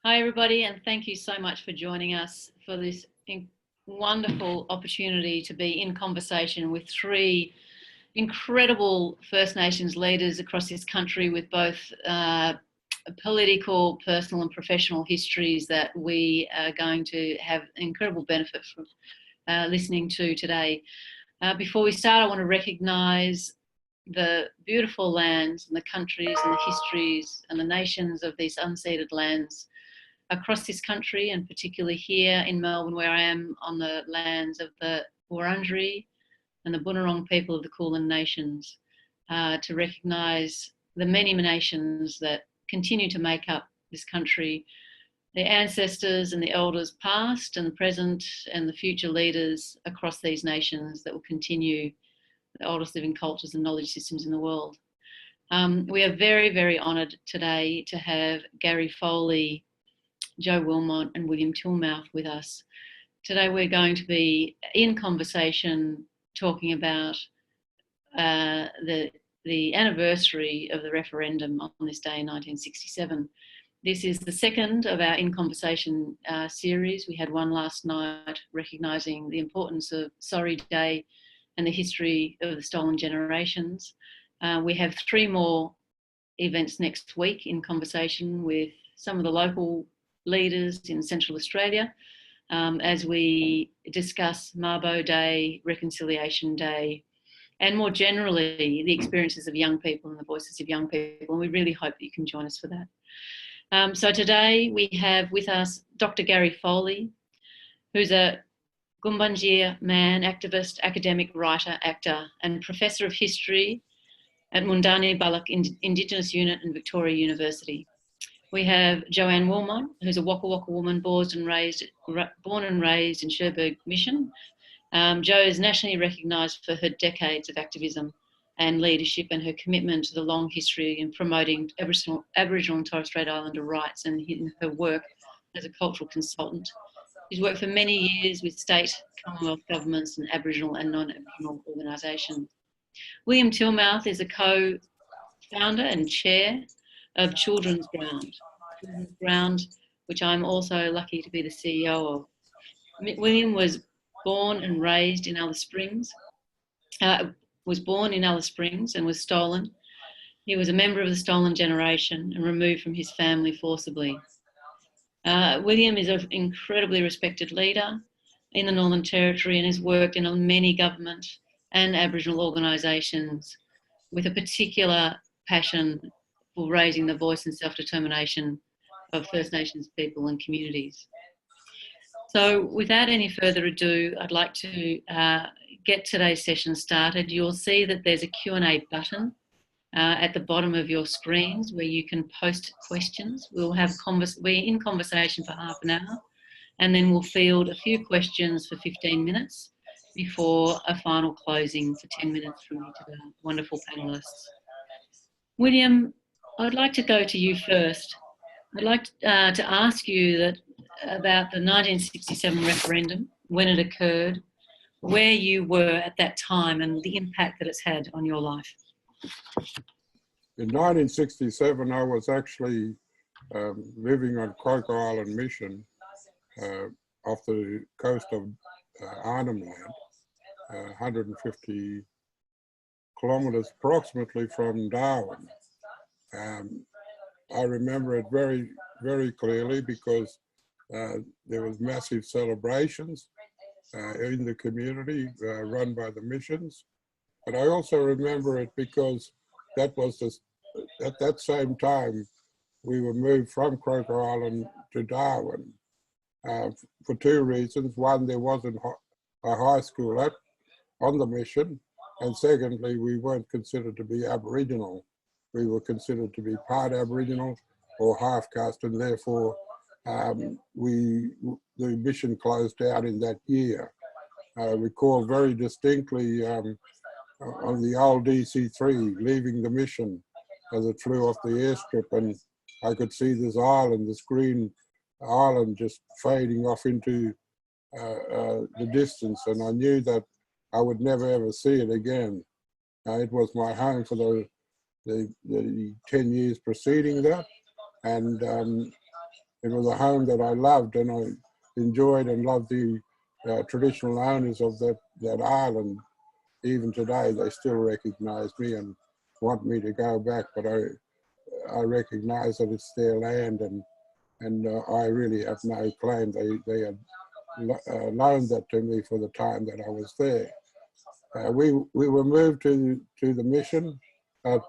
Hi everybody, and thank you so much for joining us for this wonderful opportunity to be in conversation with three incredible First Nations leaders across this country with both political, personal and professional histories that we are going to have incredible benefit from listening to today. Before we start, I want to recognise the beautiful lands and the countries and the histories and the nations of these unceded lands across this country, and particularly here in Melbourne, where I am on the lands of the Wurundjeri and the Bunurong people of the Kulin Nations, to recognise the many nations that continue to make up this country, the ancestors and the elders past and the present and the future leaders across these nations that will continue the oldest living cultures and knowledge systems in the world. We are very, very honoured today to have Gary Foley, Joe Willmot and William Tilmouth with us. Today we're going to be in conversation talking about the anniversary of the referendum on this day in 1967. This is the second of our In Conversation series. We had one last night recognising the importance of Sorry Day and the history of the stolen generations. We have three more events next week in conversation with some of the local leaders in Central Australia as we discuss Mabo Day, Reconciliation Day, and more generally the experiences of young people and the voices of young people, and we really hope that you can join us for that. So today we have with us Dr. Gary Foley, who's a Gumbaynggirr man, activist, academic, writer, actor and Professor of History at Mundani Balak Indigenous Unit in Victoria University. We have Joanne Willmot, who's a Waka Waka woman born and raised in Cherbourg Mission. Jo is nationally recognised for her decades of activism and leadership and her commitment to the long history in promoting Aboriginal and Torres Strait Islander rights, and in her work as a cultural consultant. She's worked for many years with state, Commonwealth governments and Aboriginal and non-Aboriginal organisations. William Tilmouth is a co-founder and chair of Children's Ground, which I'm also lucky to be the CEO of. William was born and raised in Alice Springs, and was stolen. He was a member of the stolen generation and removed from his family forcibly. William is an incredibly respected leader in the Northern Territory and has worked in many government and Aboriginal organisations with a particular passion for raising the voice and self-determination of First Nations people and communities. So without any further ado, I'd like to get today's session started. You'll see that there's a Q&A button at the bottom of your screens where you can post questions. We're in conversation for half an hour, and then we'll field a few questions for 15 minutes before a final closing for 10 minutes from each of our wonderful panellists. William, I'd like to go to you first. I'd like to ask you about the 1967 referendum, when it occurred, where you were at that time and the impact that it's had on your life. In 1967, I was actually living on Croker Island Mission off the coast of Arnhem Land, 150 kilometres approximately from Darwin. I remember it very, very clearly because there was massive celebrations in the community run by the missions. But I also remember it because that was at that same time we were moved from Croker Island to Darwin for two reasons. One, there wasn't a high school on the mission, and secondly, we weren't considered to be Aboriginal. We were considered to be part Aboriginal or half caste, and therefore the mission closed down in that year. I recall very distinctly on the old DC-3 leaving the mission as it flew off the airstrip, and I could see this island, this green island, just fading off into the distance, and I knew that I would never ever see it again. It was my home for the 10 years preceding that, and it was a home that I loved, and I enjoyed and loved the traditional owners of that island. Even today, they still recognise me and want me to go back, but I recognise that it's their land, and I really have no claim. They had loaned that to me for the time that I was there. We were moved to the mission,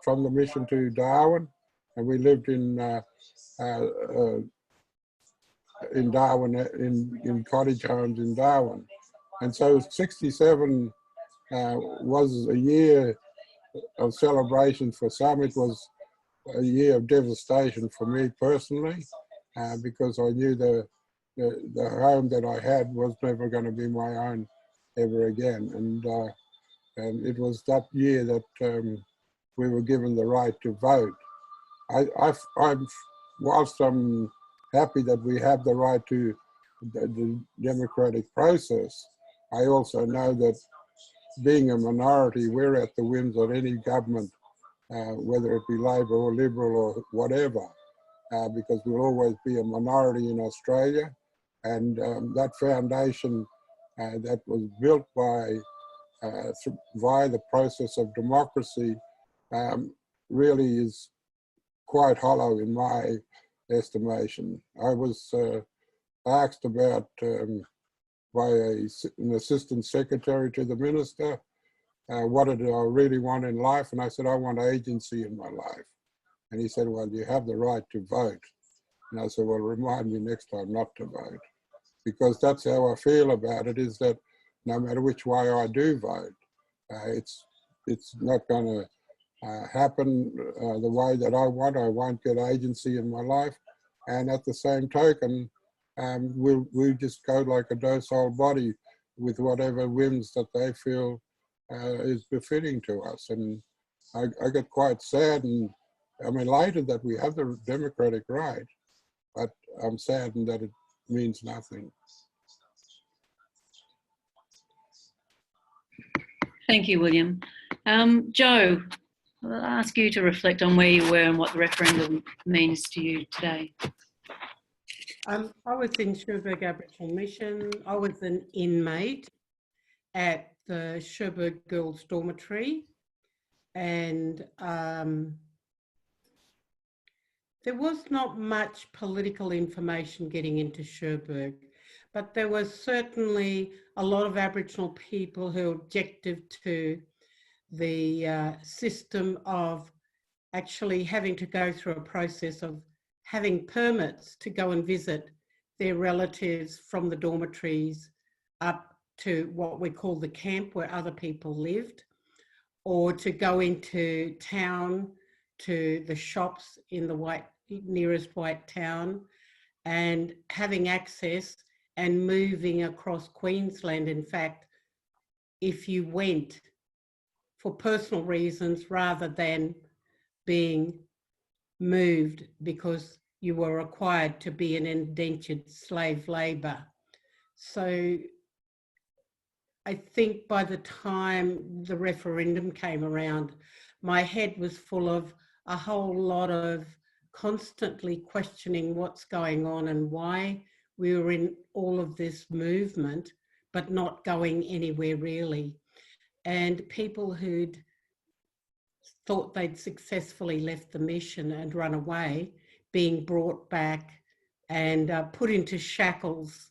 from the mission to Darwin, and we lived in Darwin, in cottage homes in Darwin. And so 67 was a year of celebration for some. It was a year of devastation for me personally, because I knew the home that I had was never going to be my own ever again. And it was that year that we were given the right to vote. Whilst I'm happy that we have the right to the democratic process, I also know that being a minority, we're at the whims of any government, whether it be Labor or Liberal or whatever, because we'll always be a minority in Australia. And that foundation that was built by via the process of democracy really is quite hollow in my estimation. I was asked about by an assistant secretary to the minister, what did I really want in life? And I said, I want agency in my life. And he said, well, you have the right to vote. And I said, well, remind me next time not to vote. Because that's how I feel about it, is that no matter which way I do vote, it's not going to happen the way that I want. I won't get agency in my life. And at the same token, we'll just go like a docile body with whatever whims that they feel is befitting to us. And I get quite sad and I'm elated that we have the democratic right, but I'm saddened that it means nothing. Thank you, William. Jo, I'll ask you to reflect on where you were and what the referendum means to you today. I was in Cherbourg Aboriginal Mission. I was an inmate at the Cherbourg Girls' Dormitory, and there was not much political information getting into Cherbourg, but there was certainly a lot of Aboriginal people who objected to the system of actually having to go through a process of having permits to go and visit their relatives from the dormitories up to what we call the camp where other people lived, or to go into town to the shops in the nearest white town and having access and moving across Queensland. In fact, if you went for personal reasons rather than being moved because you were required to be an indentured slave labour. So I think by the time the referendum came around, my head was full of a whole lot of constantly questioning what's going on and why we were in all of this movement, but not going anywhere really. And people who'd thought they'd successfully left the mission and run away, being brought back and put into shackles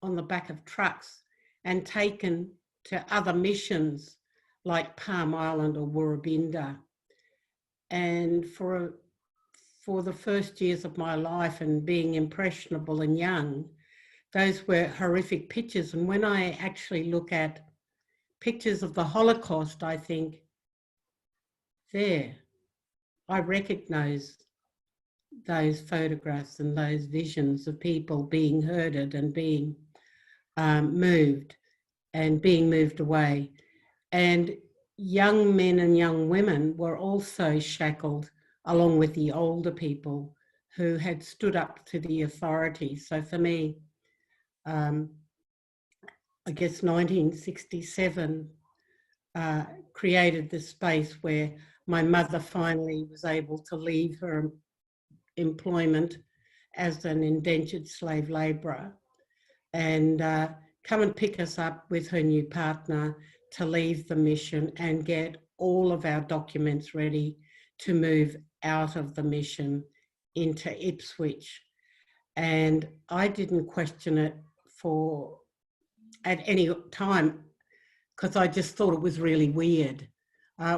on the back of trucks and taken to other missions like Palm Island or Woorabinda. And for the first years of my life and being impressionable and young, those were horrific pictures. And when I actually look at pictures of the Holocaust, I think, there, I recognise those photographs and those visions of people being herded and being moved and being moved away. And young men and young women were also shackled along with the older people who had stood up to the authorities. So for me, I guess 1967 created this space where my mother finally was able to leave her employment as an indentured slave labourer, and come and pick us up with her new partner to leave the mission and get all of our documents ready to move out of the mission into Ipswich. And I didn't question it at any time, because I just thought it was really weird.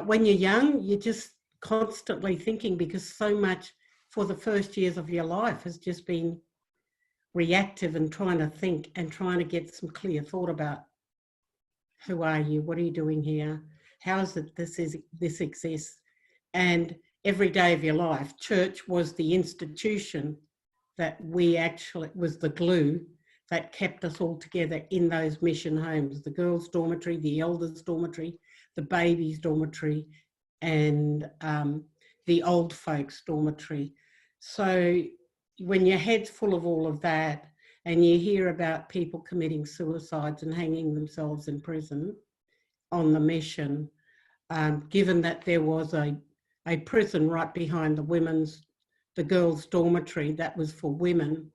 When you're young, you're just constantly thinking, because so much for the first years of your life has just been reactive and trying to think and trying to get some clear thought about who are you, what are you doing here, how is it this exists. And every day of your life, church was the institution that was the glue that kept us all together in those mission homes, the girls' dormitory, the elders' dormitory, the babies' dormitory, and the old folks' dormitory. So when your head's full of all of that and you hear about people committing suicides and hanging themselves in prison on the mission, given that there was a prison right behind the girls' dormitory that was for women,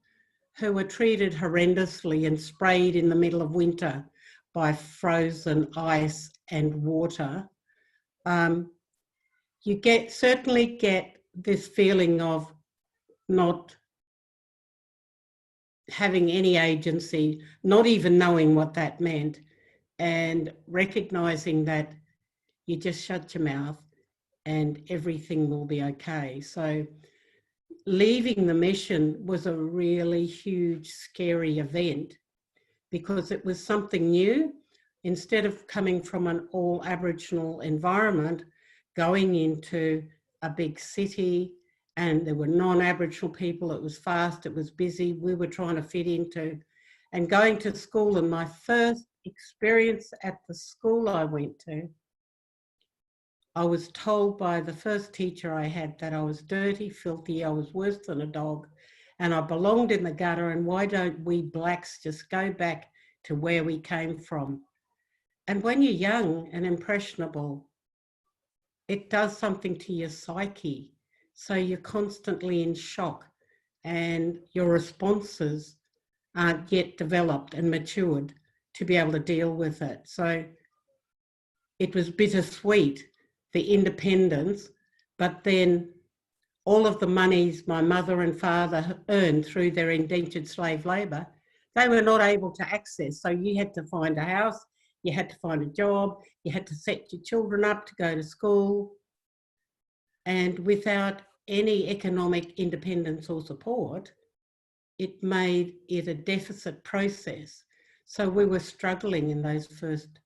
who were treated horrendously and sprayed in the middle of winter by frozen ice and water, you certainly get this feeling of not having any agency, not even knowing what that meant, and recognising that you just shut your mouth and everything will be okay. So leaving the mission was a really huge, scary event, because it was something new. Instead of coming from an all Aboriginal environment, going into a big city, and there were non-Aboriginal people, it was fast, it was busy, we were trying to fit into, and going to school. And my first experience at the school I went to, I was told by the first teacher I had that I was dirty, filthy, I was worse than a dog, and I belonged in the gutter, and why don't we blacks just go back to where we came from? And when you're young and impressionable, it does something to your psyche. So you're constantly in shock, and your responses aren't yet developed and matured to be able to deal with it. So it was bittersweet, the independence, but then all of the monies my mother and father earned through their indentured slave labour, they were not able to access. So you had to find a house, you had to find a job, you had to set your children up to go to school. And without any economic independence or support, it made it a deficit process. So we were struggling in those first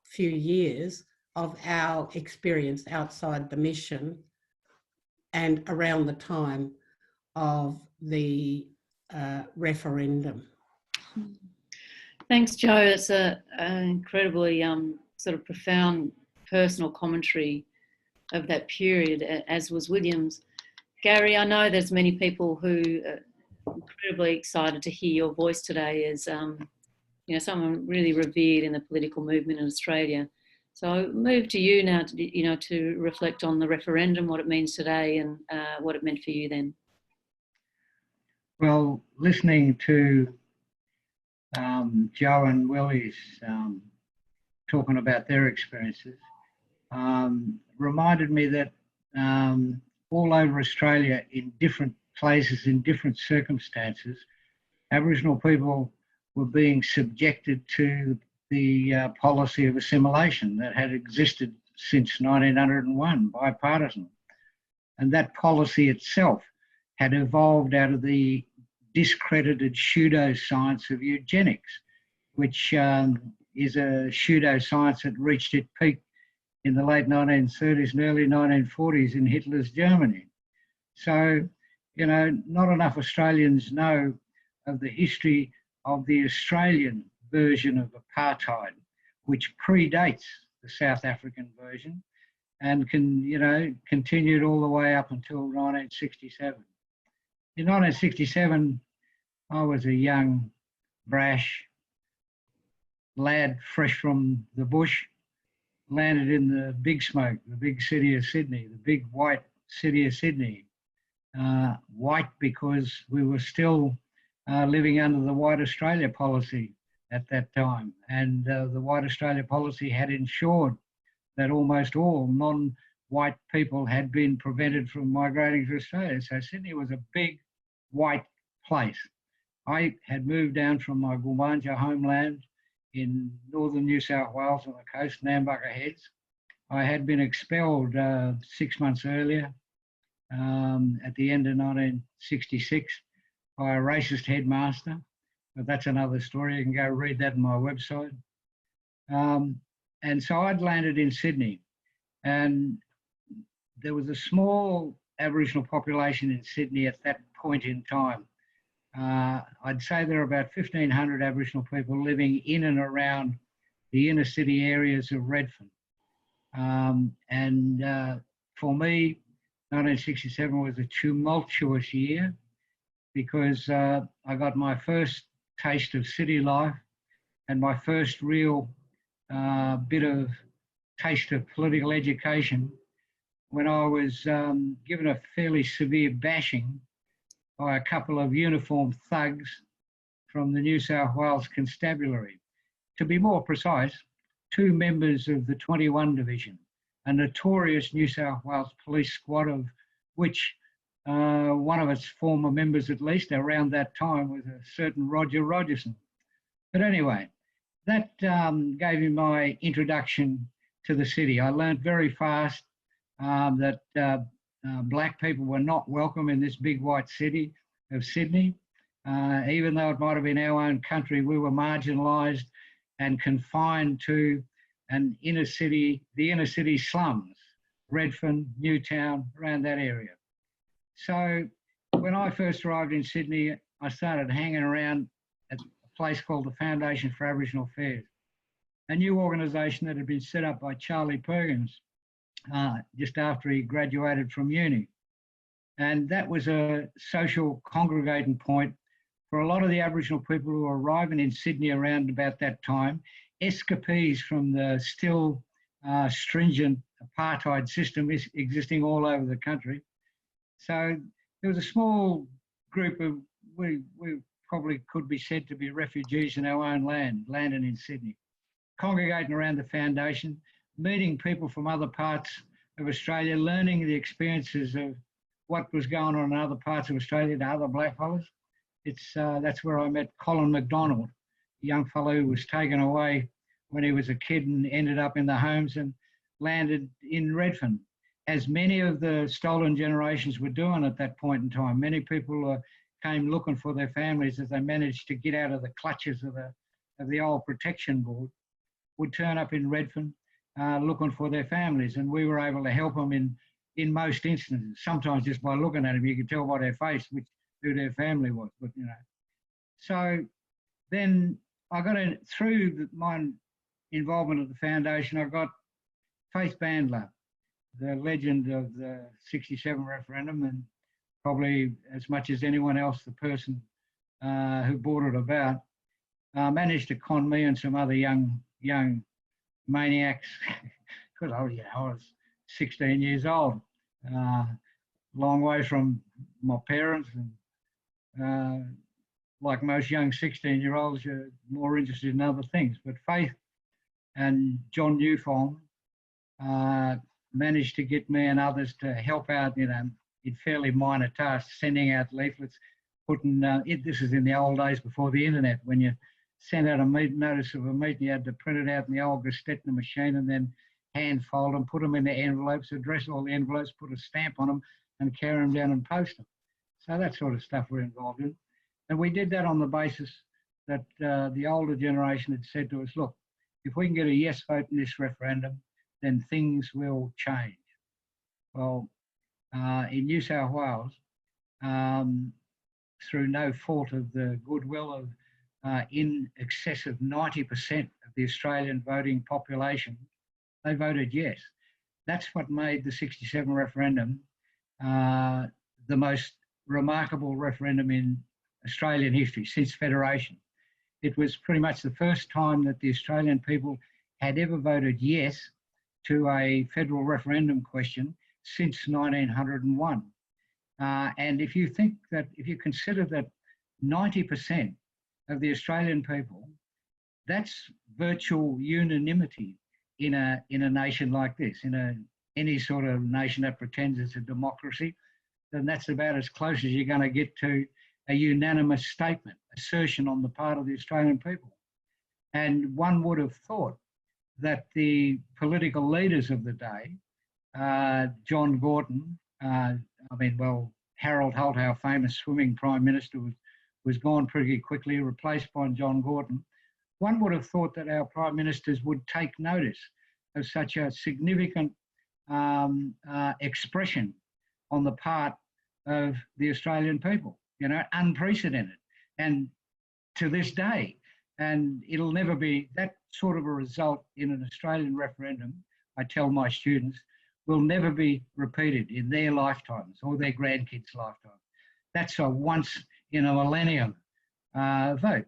few years of our experience outside the mission and around the time of the referendum. Thanks, Jo. It's an incredibly sort of profound personal commentary of that period, as was William's. Gary, I know there's many people who are incredibly excited to hear your voice today as someone really revered in the political movement in Australia. So I'll move to you now to reflect on the referendum, what it means today, and what it meant for you then. Well, listening to Jo and Willie's talking about their experiences reminded me that all over Australia, in different places, in different circumstances, Aboriginal people were being subjected to the policy of assimilation that had existed since 1901, bipartisan. And that policy itself had evolved out of the discredited pseudoscience of eugenics, which is a pseudoscience that reached its peak in the late 1930s and early 1940s in Hitler's Germany. So, not enough Australians know of the history of the Australian version of apartheid, which predates the South African version and continued all the way up until 1967. In 1967, I was a young, brash lad fresh from the bush, landed in the big smoke, the big city of Sydney, the big white city of Sydney. white because we were still living under the White Australia policy at that time. And the White Australia policy had ensured that almost all non-white people had been prevented from migrating to Australia. So Sydney was a big white place. I had moved down from my Gulmanja homeland in northern New South Wales on the coast, Nambucca Heads. I had been expelled 6 months earlier at the end of 1966 by a racist headmaster, but that's another story. You can go read that on my website. And so I'd landed in Sydney, and there was a small Aboriginal population in Sydney at that point in time. I'd say there are about 1,500 Aboriginal people living in and around the inner city areas of Redfern. For me, 1967 was a tumultuous year because I got my first taste of city life and my first real bit of taste of political education when I was given a fairly severe bashing by a couple of uniformed thugs from the New South Wales Constabulary. To be more precise, 2 members of the 21 Division, a notorious New South Wales police squad of which one of its former members, at least around that time, was a certain Roger Rogerson. But anyway, that gave me my introduction to the city. I learned very fast that black people were not welcome in this big white city of Sydney. Even though it might have been our own country, we were marginalised and confined to the inner city slums, Redfern, Newtown, around that area. So when I first arrived in Sydney, I started hanging around at a place called the Foundation for Aboriginal Affairs, a new organisation that had been set up by Charlie Perkins just after he graduated from uni. And that was a social congregating point for a lot of the Aboriginal people who were arriving in Sydney around about that time, escapees from the still stringent apartheid system existing all over the country. So there was a small group of, we probably could be said to be refugees in our own land, landing in Sydney, congregating around the foundation, meeting people from other parts of Australia, learning the experiences of what was going on in other parts of Australia to other blackfellas. That's where I met Colin McDonald, a young fellow who was taken away when he was a kid and ended up in the homes and landed in Redfern, as many of the stolen generations were doing at that point in time. Many people came looking for their families as they managed to get out of the clutches of the old protection board, would turn up in Redfern looking for their families, and we were able to help them in most instances. Sometimes just by looking at them, you could tell by their face who their family was. But you know, so then I got in through my involvement at the foundation. I got Faith Bandler, the legend of the '67 referendum, and probably as much as anyone else, the person who brought it about, managed to con me and some other young maniacs, because I was 16 years old, long way from my parents, and like most young 16-year-olds, you're more interested in other things. But Faith and John Newfong managed to get me and others to help out, you know, in fairly minor tasks, sending out leaflets, putting, this is in the old days before the internet, when you sent out a notice of a meeting, you had to print it out in the old Gestetner machine and then hand fold them, put them in the envelopes, address all the envelopes, put a stamp on them and carry them down and post them. So that sort of stuff we're involved in. And we did that on the basis that the older generation had said to us, look, if we can get a yes vote in this referendum, then things will change. Well, in New South Wales, through no fault of the goodwill of in excess of 90% of the Australian voting population, they voted yes. That's what made the '67 referendum the most remarkable referendum in Australian history since Federation. It was pretty much the first time that the Australian people had ever voted yes to a federal referendum question since 1901. And if you think that, if you consider that 90% of the Australian people, that's virtual unanimity in a nation like this, in any sort of nation that pretends it's a democracy, then that's about as close as you're going to get to a unanimous statement, assertion on the part of the Australian people. And one would have thought that the political leaders of the day, John Gorton, Harold Holt, our famous swimming Prime Minister, was gone pretty quickly, replaced by John Gorton. One would have thought that our Prime Ministers would take notice of such a significant expression on the part of the Australian people, unprecedented. And to this day, and it'll never be that sort of a result in an Australian referendum, I tell my students, will never be repeated in their lifetimes or their grandkids' lifetime. That's a once in a millennium vote.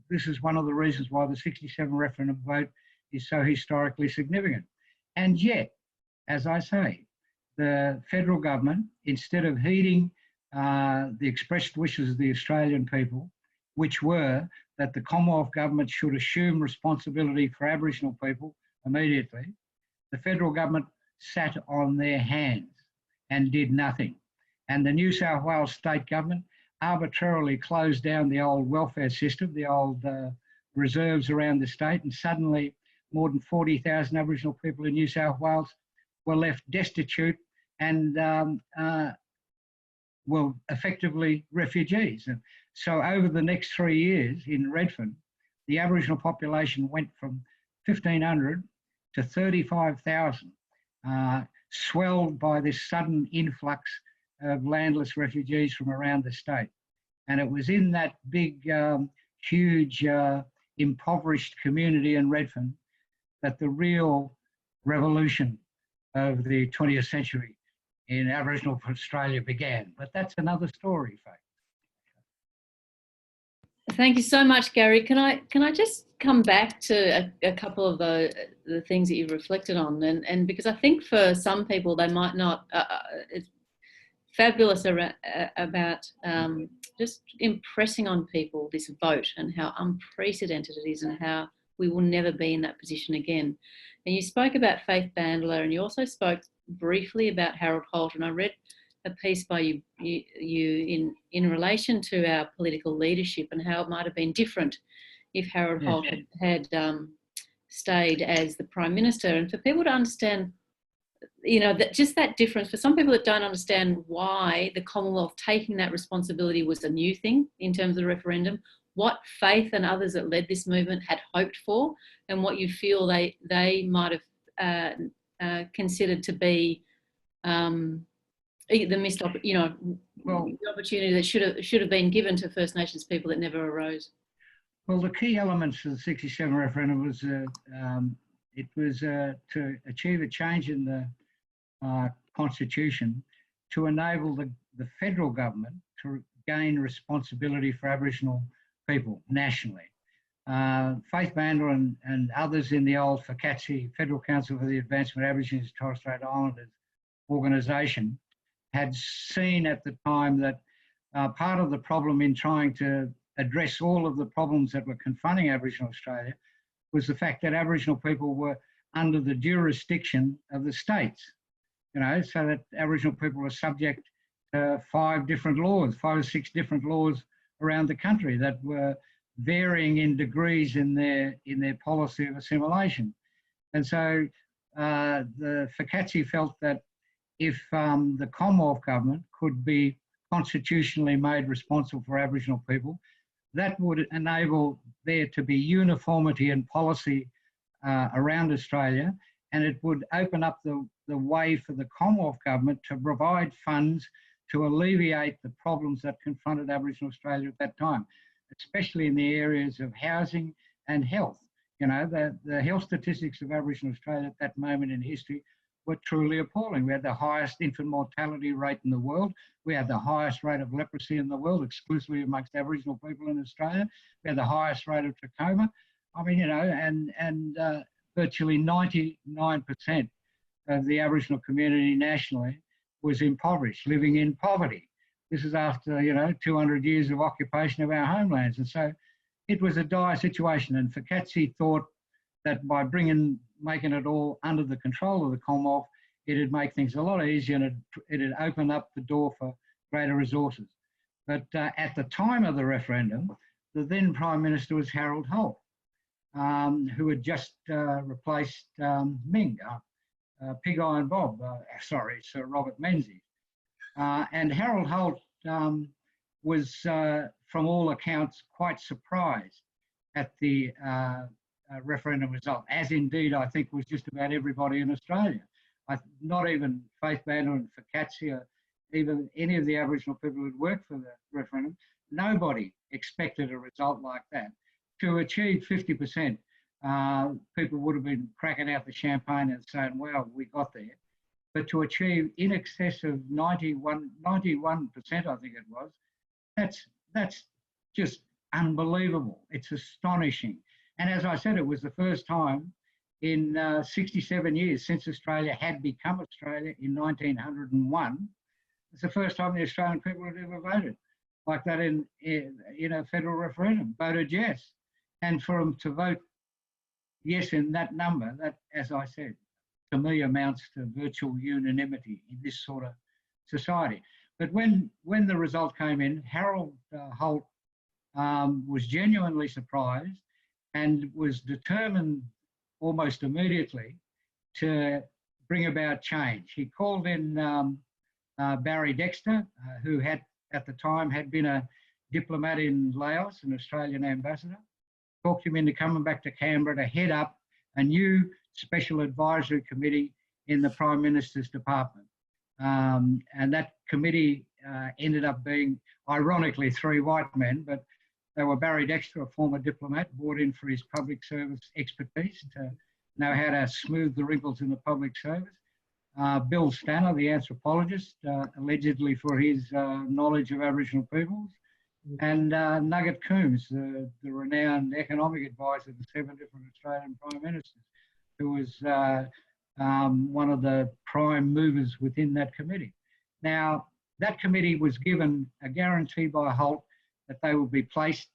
This is one of the reasons why the 67 referendum vote is so historically significant. And yet, as I say, the federal government, instead of heeding the expressed wishes of the Australian people, which were that the Commonwealth government should assume responsibility for Aboriginal people immediately, the federal government sat on their hands and did nothing. And the New South Wales state government arbitrarily closed down the old welfare system, the old reserves around the state, and suddenly more than 40,000 Aboriginal people in New South Wales were left destitute and were effectively refugees. And so over the next 3 years in Redfern, the Aboriginal population went from 1,500 to 35,000, swelled by this sudden influx of landless refugees from around the state. And it was in that big, huge, impoverished community in Redfern that the real revolution of the 20th century in Aboriginal Australia began. But that's another story, folks. Thank you so much, Gary. Can I just come back to a couple of the things that you've reflected on, and because I think for some people they might not. It's fabulous about just impressing on people this vote and how unprecedented it is, and how we will never be in that position again. And you spoke about Faith Bandler, and you also spoke briefly about Harold Holt, and I read a piece by you in relation to our political leadership and how it might have been different if Harold Holt had stayed as the Prime Minister. And for people to understand, that just that difference, for some people that don't understand why the Commonwealth taking that responsibility was a new thing in terms of the referendum, what Faith and others that led this movement had hoped for, and what you feel they might have considered to be the missed the opportunity that should have been given to First Nations people that never arose. Well, the key elements of the 67 referendum was to achieve a change in the constitution to enable the federal government to gain responsibility for Aboriginal people nationally. Faith Bandler and others in the old FCATSI, Federal Council for the Advancement of Aborigines and Torres Strait Islanders organisation, had seen at the time that part of the problem in trying to address all of the problems that were confronting Aboriginal Australia was the fact that Aboriginal people were under the jurisdiction of the states, so that Aboriginal people were subject to 5 or 6 different laws around the country that were varying in degrees in their policy of assimilation. And so the FCATSI felt that if the Commonwealth government could be constitutionally made responsible for Aboriginal people, that would enable there to be uniformity in policy around Australia, and it would open up the way for the Commonwealth government to provide funds to alleviate the problems that confronted Aboriginal Australia at that time, especially in the areas of housing and health. The health statistics of Aboriginal Australia at that moment in history were truly appalling. We had the highest infant mortality rate in the world. We had the highest rate of leprosy in the world, exclusively amongst Aboriginal people in Australia. We had the highest rate of trachoma. And virtually 99% of the Aboriginal community nationally was impoverished, living in poverty. This is after, 200 years of occupation of our homelands. And so it was a dire situation. And Fakatsi thought that by making it all under the control of the Commonwealth, it'd make things a lot easier and it'd open up the door for greater resources. But at the time of the referendum, the then Prime Minister was Harold Holt, who had just replaced Ming, Pig Iron Bob, Sir Robert Menzies. And Harold Holt was, from all accounts, quite surprised at the referendum result, as indeed I think was just about everybody in Australia. Not even Faith Banner and Fakatsi, or even any of the Aboriginal people who'd worked for the referendum, nobody expected a result like that. To achieve 50%, people would have been cracking out the champagne and saying, wow, we got there. But to achieve in excess of 91%, I think it was, that's just unbelievable. It's astonishing. And as I said, it was the first time in 67 years since Australia had become Australia in 1901. It's the first time the Australian people had ever voted like that in a federal referendum, voted yes. And for them to vote yes in that number, that, as I said, to me amounts to virtual unanimity in this sort of society. But when the result came in, Harold Holt was genuinely surprised and was determined almost immediately to bring about change. He called in Barry Dexter, who at the time had been a diplomat in Laos, an Australian ambassador, talked him into coming back to Canberra to head up a new special advisory committee in the Prime Minister's department. And that committee ended up being, ironically, 3 white men, but they were Barry Dexter, a former diplomat, brought in for his public service expertise to know how to smooth the wrinkles in the public service. Bill Stanner, the anthropologist, allegedly for his knowledge of Aboriginal peoples, and Nugget Coombs, the renowned economic advisor to 7 different Australian Prime Ministers, who was one of the prime movers within that committee. Now, that committee was given a guarantee by Holt that they would be placed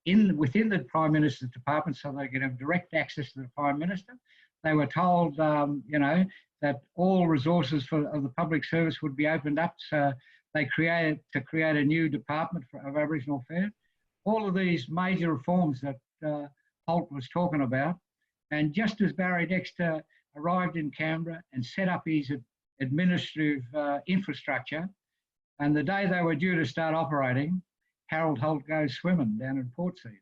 within the Prime Minister's department so they could have direct access to the Prime Minister. They were told, that all resources of the public service would be opened up, so they create a new department of Aboriginal Affairs. All of these major reforms that Holt was talking about. And just as Barry Dexter arrived in Canberra and set up his administrative infrastructure, and the day they were due to start operating, Harold Holt goes swimming down in Portsea.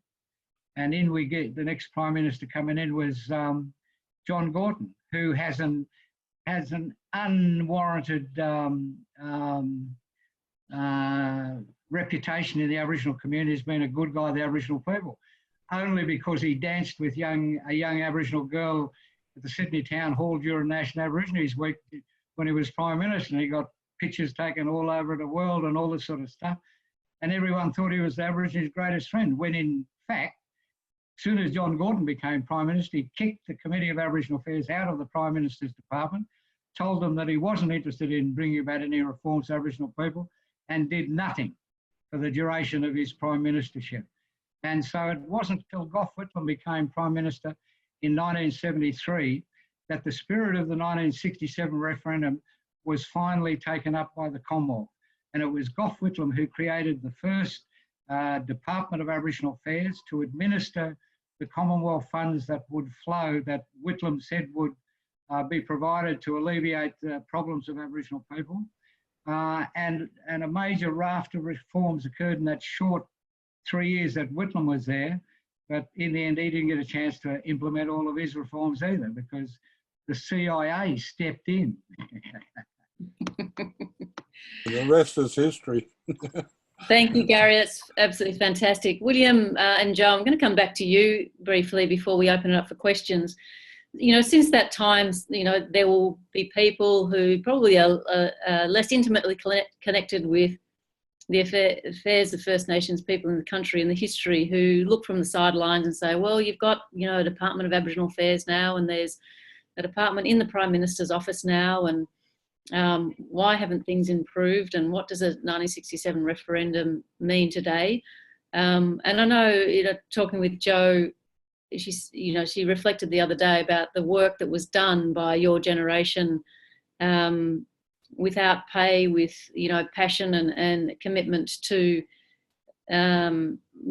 And in we get, the next Prime Minister coming in was John Gorton, who has an unwarranted reputation in the Aboriginal community as being a good guy, the Aboriginal people, only because he danced with a young Aboriginal girl at the Sydney Town Hall during National Aborigines Week when he was Prime Minister, and he got pictures taken all over the world and all this sort of stuff. And everyone thought he was the Aborigines' greatest friend, when in fact, as soon as John Gorton became Prime Minister, he kicked the Committee of Aboriginal Affairs out of the Prime Minister's department, told them that he wasn't interested in bringing about any reforms to Aboriginal people, and did nothing for the duration of his Prime Ministership. And so it wasn't until Gough Whitlam became Prime Minister in 1973 that the spirit of the 1967 referendum was finally taken up by the Commonwealth. And it was Gough Whitlam who created the first Department of Aboriginal Affairs to administer the Commonwealth funds that would flow, that Whitlam said would be provided to alleviate the problems of Aboriginal people. And a major raft of reforms occurred in that short 3 years that Whitlam was there. But in the end, he didn't get a chance to implement all of his reforms either, because the CIA stepped in. The rest is history. Thank you, Gary. That's absolutely fantastic. William and Joe, I'm going to come back to you briefly before we open it up for questions. You know, since that time, you know, there will be people who probably are less intimately connected with the affairs of First Nations people in the country and the history, who look from the sidelines and say, well, you've got, you know, a Department of Aboriginal Affairs now, and there's a department in the Prime Minister's office now, and Why haven't things improved, and what does a 1967 referendum mean today? And I know, talking with Jo, she reflected the other day about the work that was done by your generation without pay, with passion and commitment to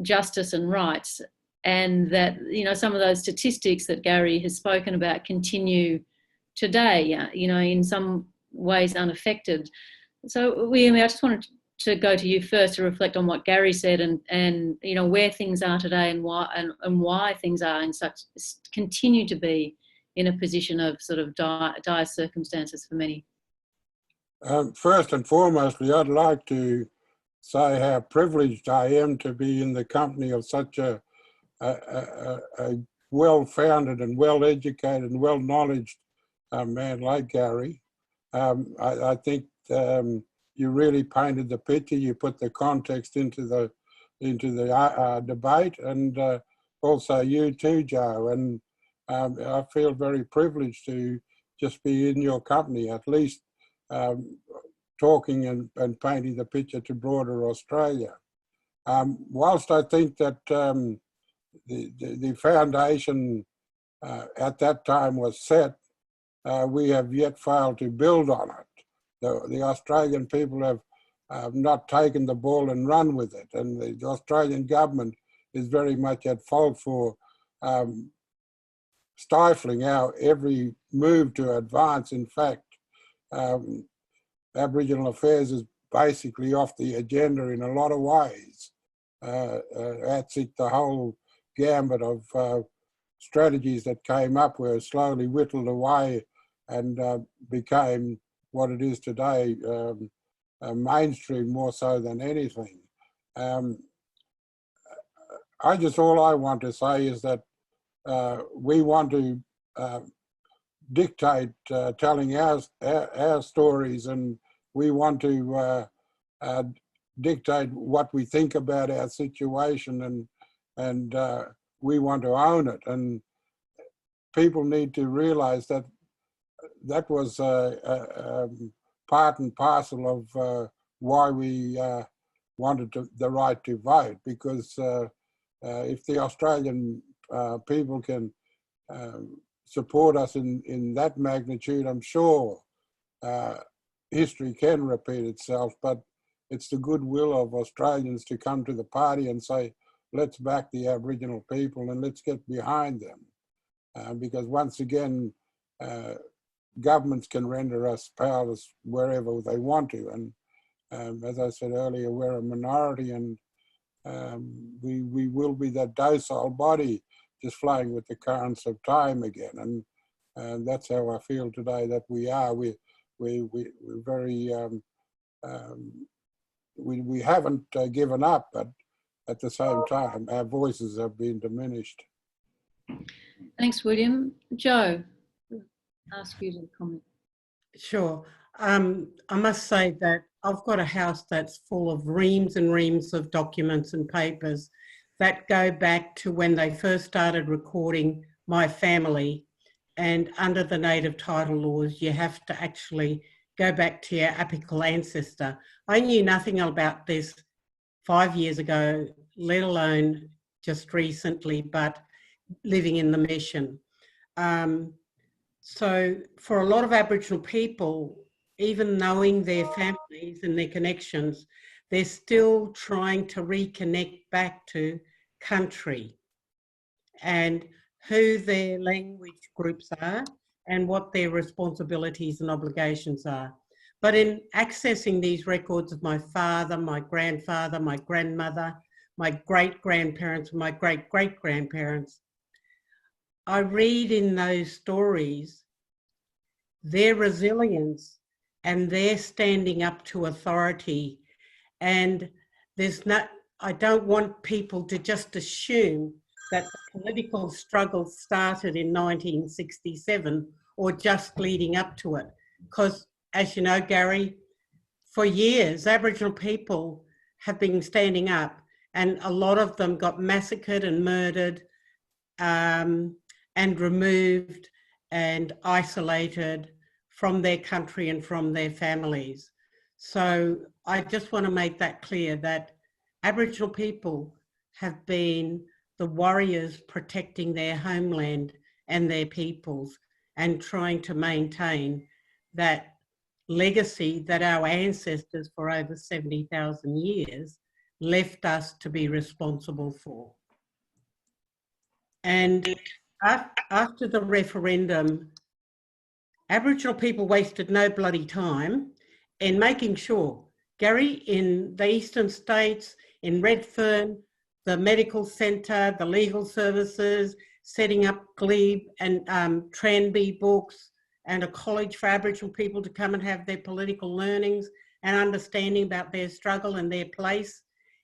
justice and rights, and that some of those statistics that Gary has spoken about continue today, in some ways unaffected. So William, I just wanted to go to you first to reflect on what Gary said, and where things are today, and why things are continue to be in a position of sort of dire circumstances for many. First and foremostly, I'd like to say how privileged I am to be in the company of such a well-founded and well-educated and well-knowledged man like Gary. I think you really painted the picture. You put the context into the debate, and also you too, Jo. And I feel very privileged to just be in your company, at least talking and painting the picture to broader Australia. Whilst I think that the foundation at that time was set, we have yet failed to build on it. The Australian people have not taken the ball and run with it, and the Australian government is very much at fault for stifling our every move to advance. In fact, Aboriginal affairs is basically off the agenda in a lot of ways. That's it, the whole gambit of strategies that came up were slowly whittled away and became what it is today, mainstream more so than anything. All I want to say is that we want to dictate telling our stories, and we want to dictate what we think about our situation, and we want to own it. And people need to realise that that was part and parcel of why we wanted the right to vote, because if the Australian people can support us in that magnitude, I'm sure history can repeat itself. But it's the goodwill of Australians to come to the party and say, let's back the Aboriginal people and let's get behind them. Because once again, governments can render us powerless wherever they want to. And as I said earlier, we're a minority, and we will be that docile body just flowing with the currents of time again. And that's how I feel today that we are. We're very, we haven't given up, but at the same time, our voices have been diminished. Thanks, William. Jo, I'll ask you to comment. Sure. I must say that I've got a house that's full of reams and reams of documents and papers that go back to when they first started recording my family. And under the native title laws, you have to actually go back to your apical ancestor. I knew nothing about this 5 years ago, let alone just recently, but living in the mission. So for a lot of Aboriginal people, even knowing their families and their connections, they're still trying to reconnect back to country and who their language groups are and what their responsibilities and obligations are. But in accessing these records of my father, my grandfather, my grandmother, my great-grandparents, my great-great-grandparents, I read in those stories their resilience and their standing up to authority. And I don't want people to just assume that the political struggle started in 1967 or just leading up to it. Because, as you know, Gary, for years, Aboriginal people have been standing up, and a lot of them got massacred and murdered and removed and isolated from their country and from their families. So I just want to make that clear, that Aboriginal people have been the warriors protecting their homeland and their peoples and trying to maintain that legacy that our ancestors for over 70,000 years left us to be responsible for. And after the referendum, Aboriginal people wasted no bloody time in making sure, Gary, in the eastern states, in Redfern, the medical centre, the legal services, setting up glebe and Tranby books and a college for Aboriginal people to come and have their political learnings and understanding about their struggle and their place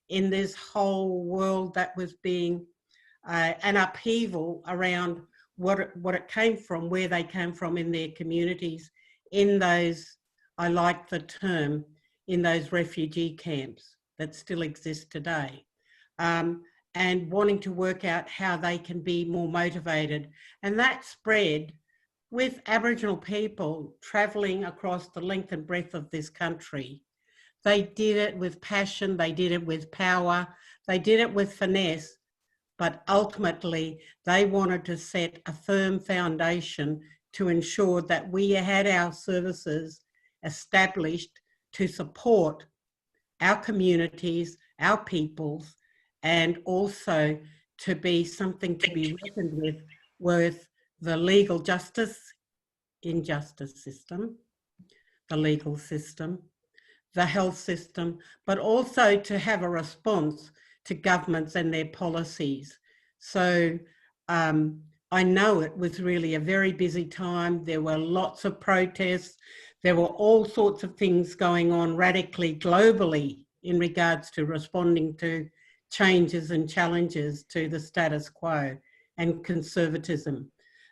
in this whole world that was being an upheaval around what it came from, where they came from in their communities, in those, I like the term, in those refugee camps that still exist today, and wanting to work out how they can be more motivated. And that spread with Aboriginal people travelling across the length and breadth of this country. They did it with passion, they did it with power, they did it with finesse, but ultimately they wanted to set a firm foundation to ensure that we had our services established to support our communities, our peoples, and also to be something to be reckoned with the legal justice, injustice system, the legal system, the health system, but also to have a response to governments and their policies. So I know it was really a very busy time. There were lots of protests. There were all sorts of things going on radically globally in regards to responding to changes and challenges to the status quo and conservatism.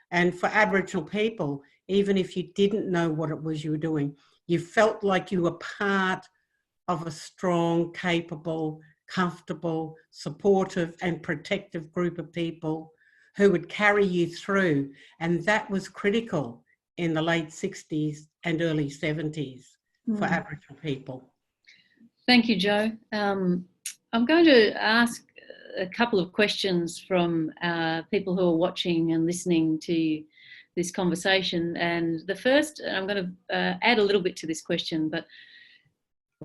And for Aboriginal people, even if you didn't know what it was you were doing, you felt like you were part of a strong, capable, comfortable, supportive and protective group of people who would carry you through. And that was critical in the late 60s and early 70s for Aboriginal people. Thank you, Jo. I'm going to ask a couple of questions from people who are watching and listening to this conversation. And the first, I'm going to add a little bit to this question, but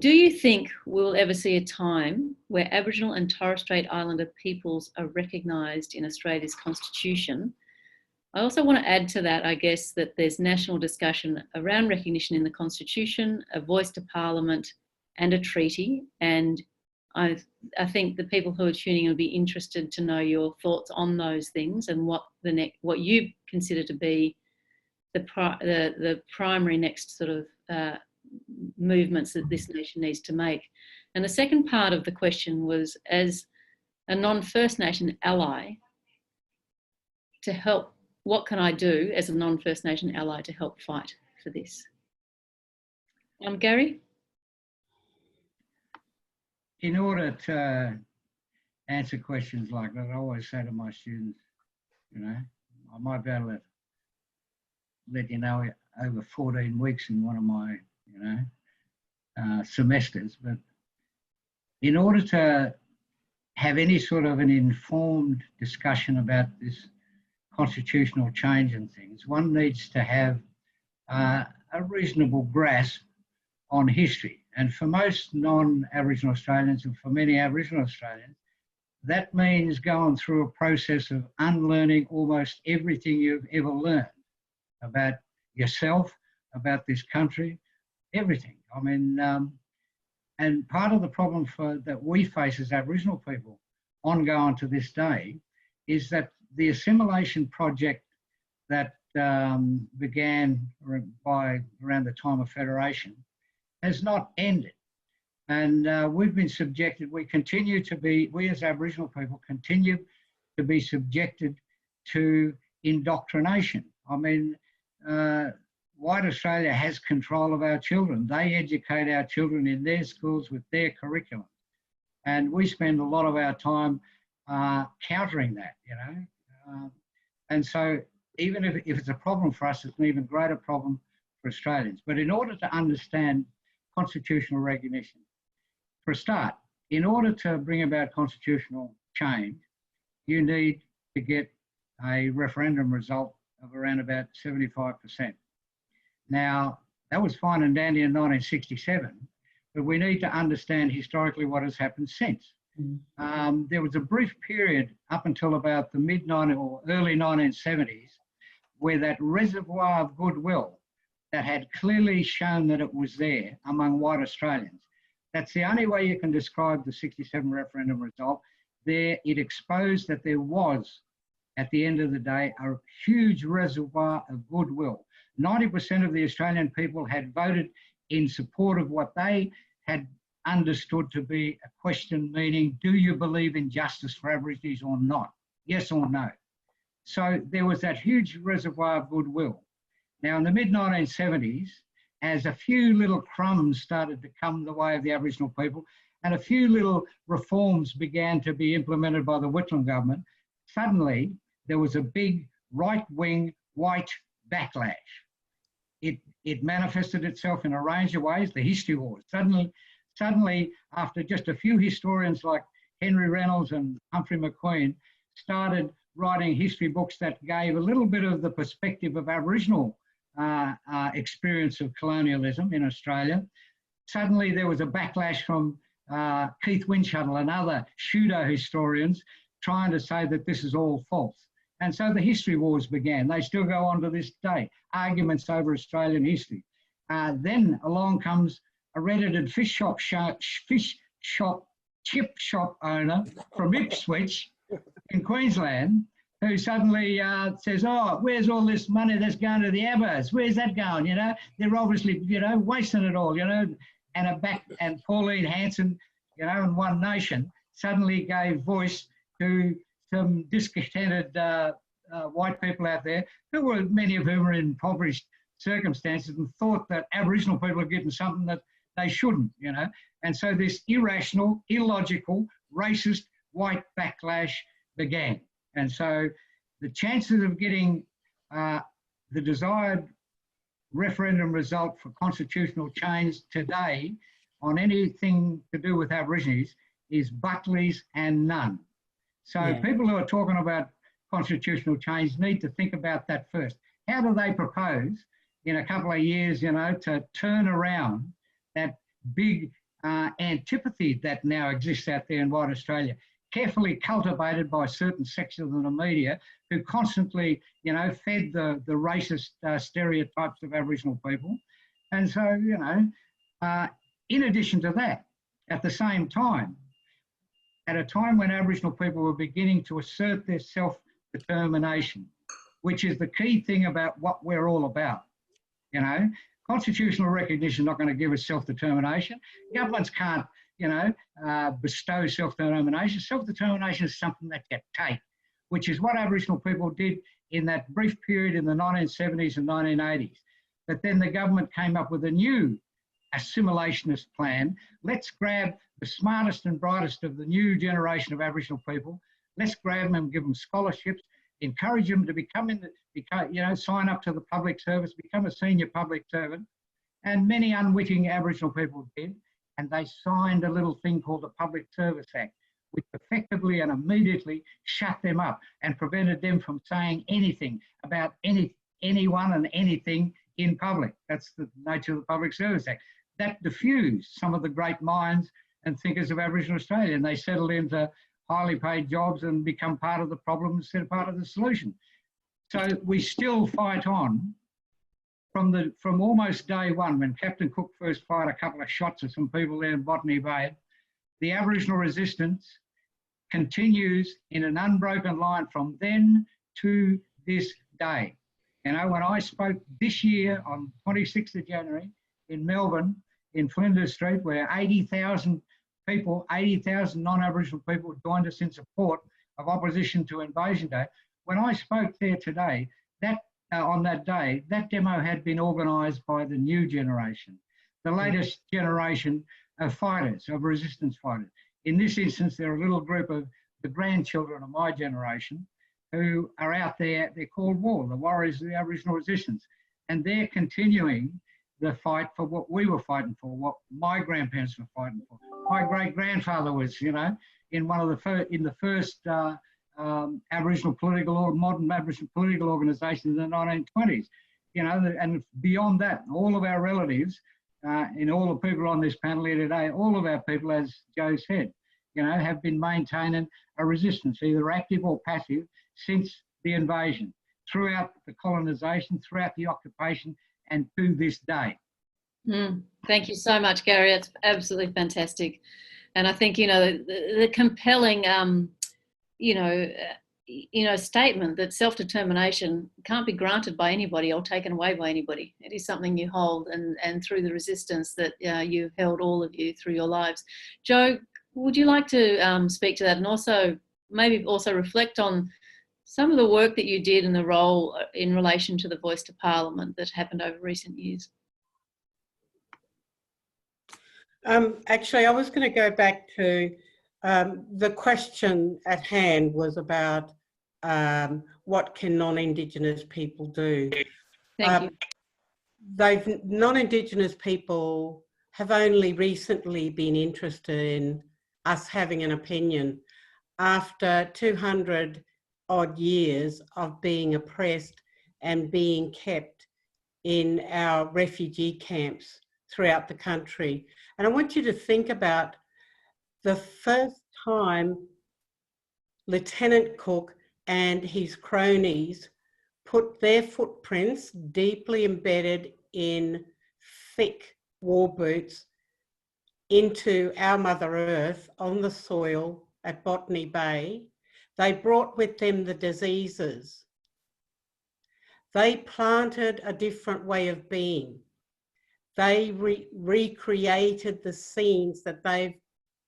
do you think we'll ever see a time where Aboriginal and Torres Strait Islander peoples are recognised in Australia's constitution? I also want to add to that, I guess, that there's national discussion around recognition in the constitution, a voice to parliament and a treaty. And I think the people who are tuning in will be interested to know your thoughts on those things and what you consider to be the primary next sort of movements that this nation needs to make. And the second part of the question was, as a non-First Nation ally, to help, what can I do as a non-First Nation ally to help fight for this? Gary? In order to answer questions like that, I always say to my students, you know, I might be able to let you know over 14 weeks in one of my, you know, semesters, but in order to have any sort of an informed discussion about this constitutional change and things, one needs to have a reasonable grasp on history. And for most non-Aboriginal Australians and for many Aboriginal Australians, that means going through a process of unlearning almost everything you've ever learned about yourself, about this country, everything. I mean, and part of the problem that we face as Aboriginal people, ongoing to this day, is that the assimilation project that began by around the time of Federation has not ended. And we've been subjected, we as Aboriginal people continue to be subjected to indoctrination. I mean, White Australia has control of our children. They educate our children in their schools with their curriculum. And we spend a lot of our time countering that, you know. And so even if it's a problem for us, it's an even greater problem for Australians. But in order to understand constitutional recognition, for a start, in order to bring about constitutional change, you need to get a referendum result of around about 75%. Now, that was fine and dandy in 1967, but we need to understand historically what has happened since. There was a brief period up until about the or early 1970s where that reservoir of goodwill that had clearly shown that it was there among white Australians. That's the only way you can describe the 67 referendum result. There, it exposed that there was, at the end of the day, a huge reservoir of goodwill. 90% of the Australian people had voted in support of what they had understood to be a question, meaning, do you believe in justice for Aborigines or not? Yes or no? So there was that huge reservoir of goodwill. Now, in the mid-1970s, as a few little crumbs started to come the way of the Aboriginal people and a few little reforms began to be implemented by the Whitlam government, suddenly there was a big right-wing white backlash. It manifested itself in a range of ways, the history wars. Suddenly, after just a few historians like Henry Reynolds and Humphrey McQueen started writing history books that gave a little bit of the perspective of Aboriginal experience of colonialism in Australia, suddenly there was a backlash from Keith Winchuttle and other pseudo historians trying to say that this is all false. And so the history wars began. They still go on to this day, arguments over Australian history. Then along comes a redheaded chip shop owner from Ipswich in Queensland, who suddenly says, oh, where's all this money that's going to the Abbas? Where's that going? You know, they're obviously, you know, wasting it all, you know. And Pauline Hanson, you know, and One Nation suddenly gave voice to some discontented white people out there, who were, many of whom were in impoverished circumstances and thought that Aboriginal people are getting something that they shouldn't, you know. And so this irrational, illogical, racist white backlash began. And so the chances of getting the desired referendum result for constitutional change today on anything to do with Aborigines is Buckley's and none. So people who are talking about constitutional change need to think about that first. How do they propose in a couple of years, you know, to turn around that big antipathy that now exists out there in white Australia, carefully cultivated by certain sections of the media who constantly, you know, fed the racist stereotypes of Aboriginal people. And so, you know, in addition to that, at the same time, at a time when Aboriginal people were beginning to assert their self-determination, which is the key thing about what we're all about, you know, constitutional recognition is not going to give us self-determination. Governments can't, you know, bestow self-determination. Self-determination is something that you take, which is what Aboriginal people did in that brief period in the 1970s and 1980s. But then the government came up with a new assimilationist plan. Let's grab the smartest and brightest of the new generation of Aboriginal people. Let's grab them and give them scholarships, encourage them to you know, sign up to the public service, become a senior public servant. And many unwitting Aboriginal people did. And they signed a little thing called the Public Service Act, which effectively and immediately shut them up and prevented them from saying anything about anyone and anything in public. That's the nature of the Public Service Act. That diffused some of the great minds and thinkers of Aboriginal Australia, and they settled into highly paid jobs and become part of the problem instead of part of the solution. So we still fight on from almost day one, when Captain Cook first fired a couple of shots at some people there in Botany Bay. The Aboriginal resistance continues in an unbroken line from then to this day. You know, when I spoke this year on 26th of January in Melbourne, in Flinders Street, where 80,000 people, 80,000 non-Aboriginal people joined us in support of opposition to Invasion Day. When I spoke there today, on that day, that demo had been organised by the new generation, the latest generation of fighters, of resistance fighters. In this instance, they're a little group of the grandchildren of my generation who are out there. They're called WAR, the Warriors of the Aboriginal Resistance. and they're continuing the fight for what we were fighting for, what my grandparents were fighting for. My great-grandfather was, you know, in one of the first Aboriginal political or modern Aboriginal political organisations in the 1920s. You know, and beyond that, all of our relatives, and all the people on this panel here today, all of our people, as Joe said, you know, have been maintaining a resistance, either active or passive, since the invasion, throughout the colonisation, throughout the occupation, and to this day. Thank you so much, Gary. It's absolutely fantastic. And I think, you know, the compelling, statement that self-determination can't be granted by anybody or taken away by anybody. It is something you hold, and through the resistance that you've held, all of you, through your lives. Joe, would you like to speak to that, and also maybe also reflect on some of the work that you did and the role in relation to the Voice to Parliament that happened over recent years? Actually, I was going to go back to the question at hand was about what can non-Indigenous people do. Thank you. Non-Indigenous people have only recently been interested in us having an opinion after 200 odd years of being oppressed and being kept in our refugee camps throughout the country. And I want you to think about the first time Lieutenant Cook and his cronies put their footprints deeply embedded in thick war boots into our Mother Earth on the soil at Botany Bay. They brought with them the diseases. They planted a different way of being. They recreated the scenes that they've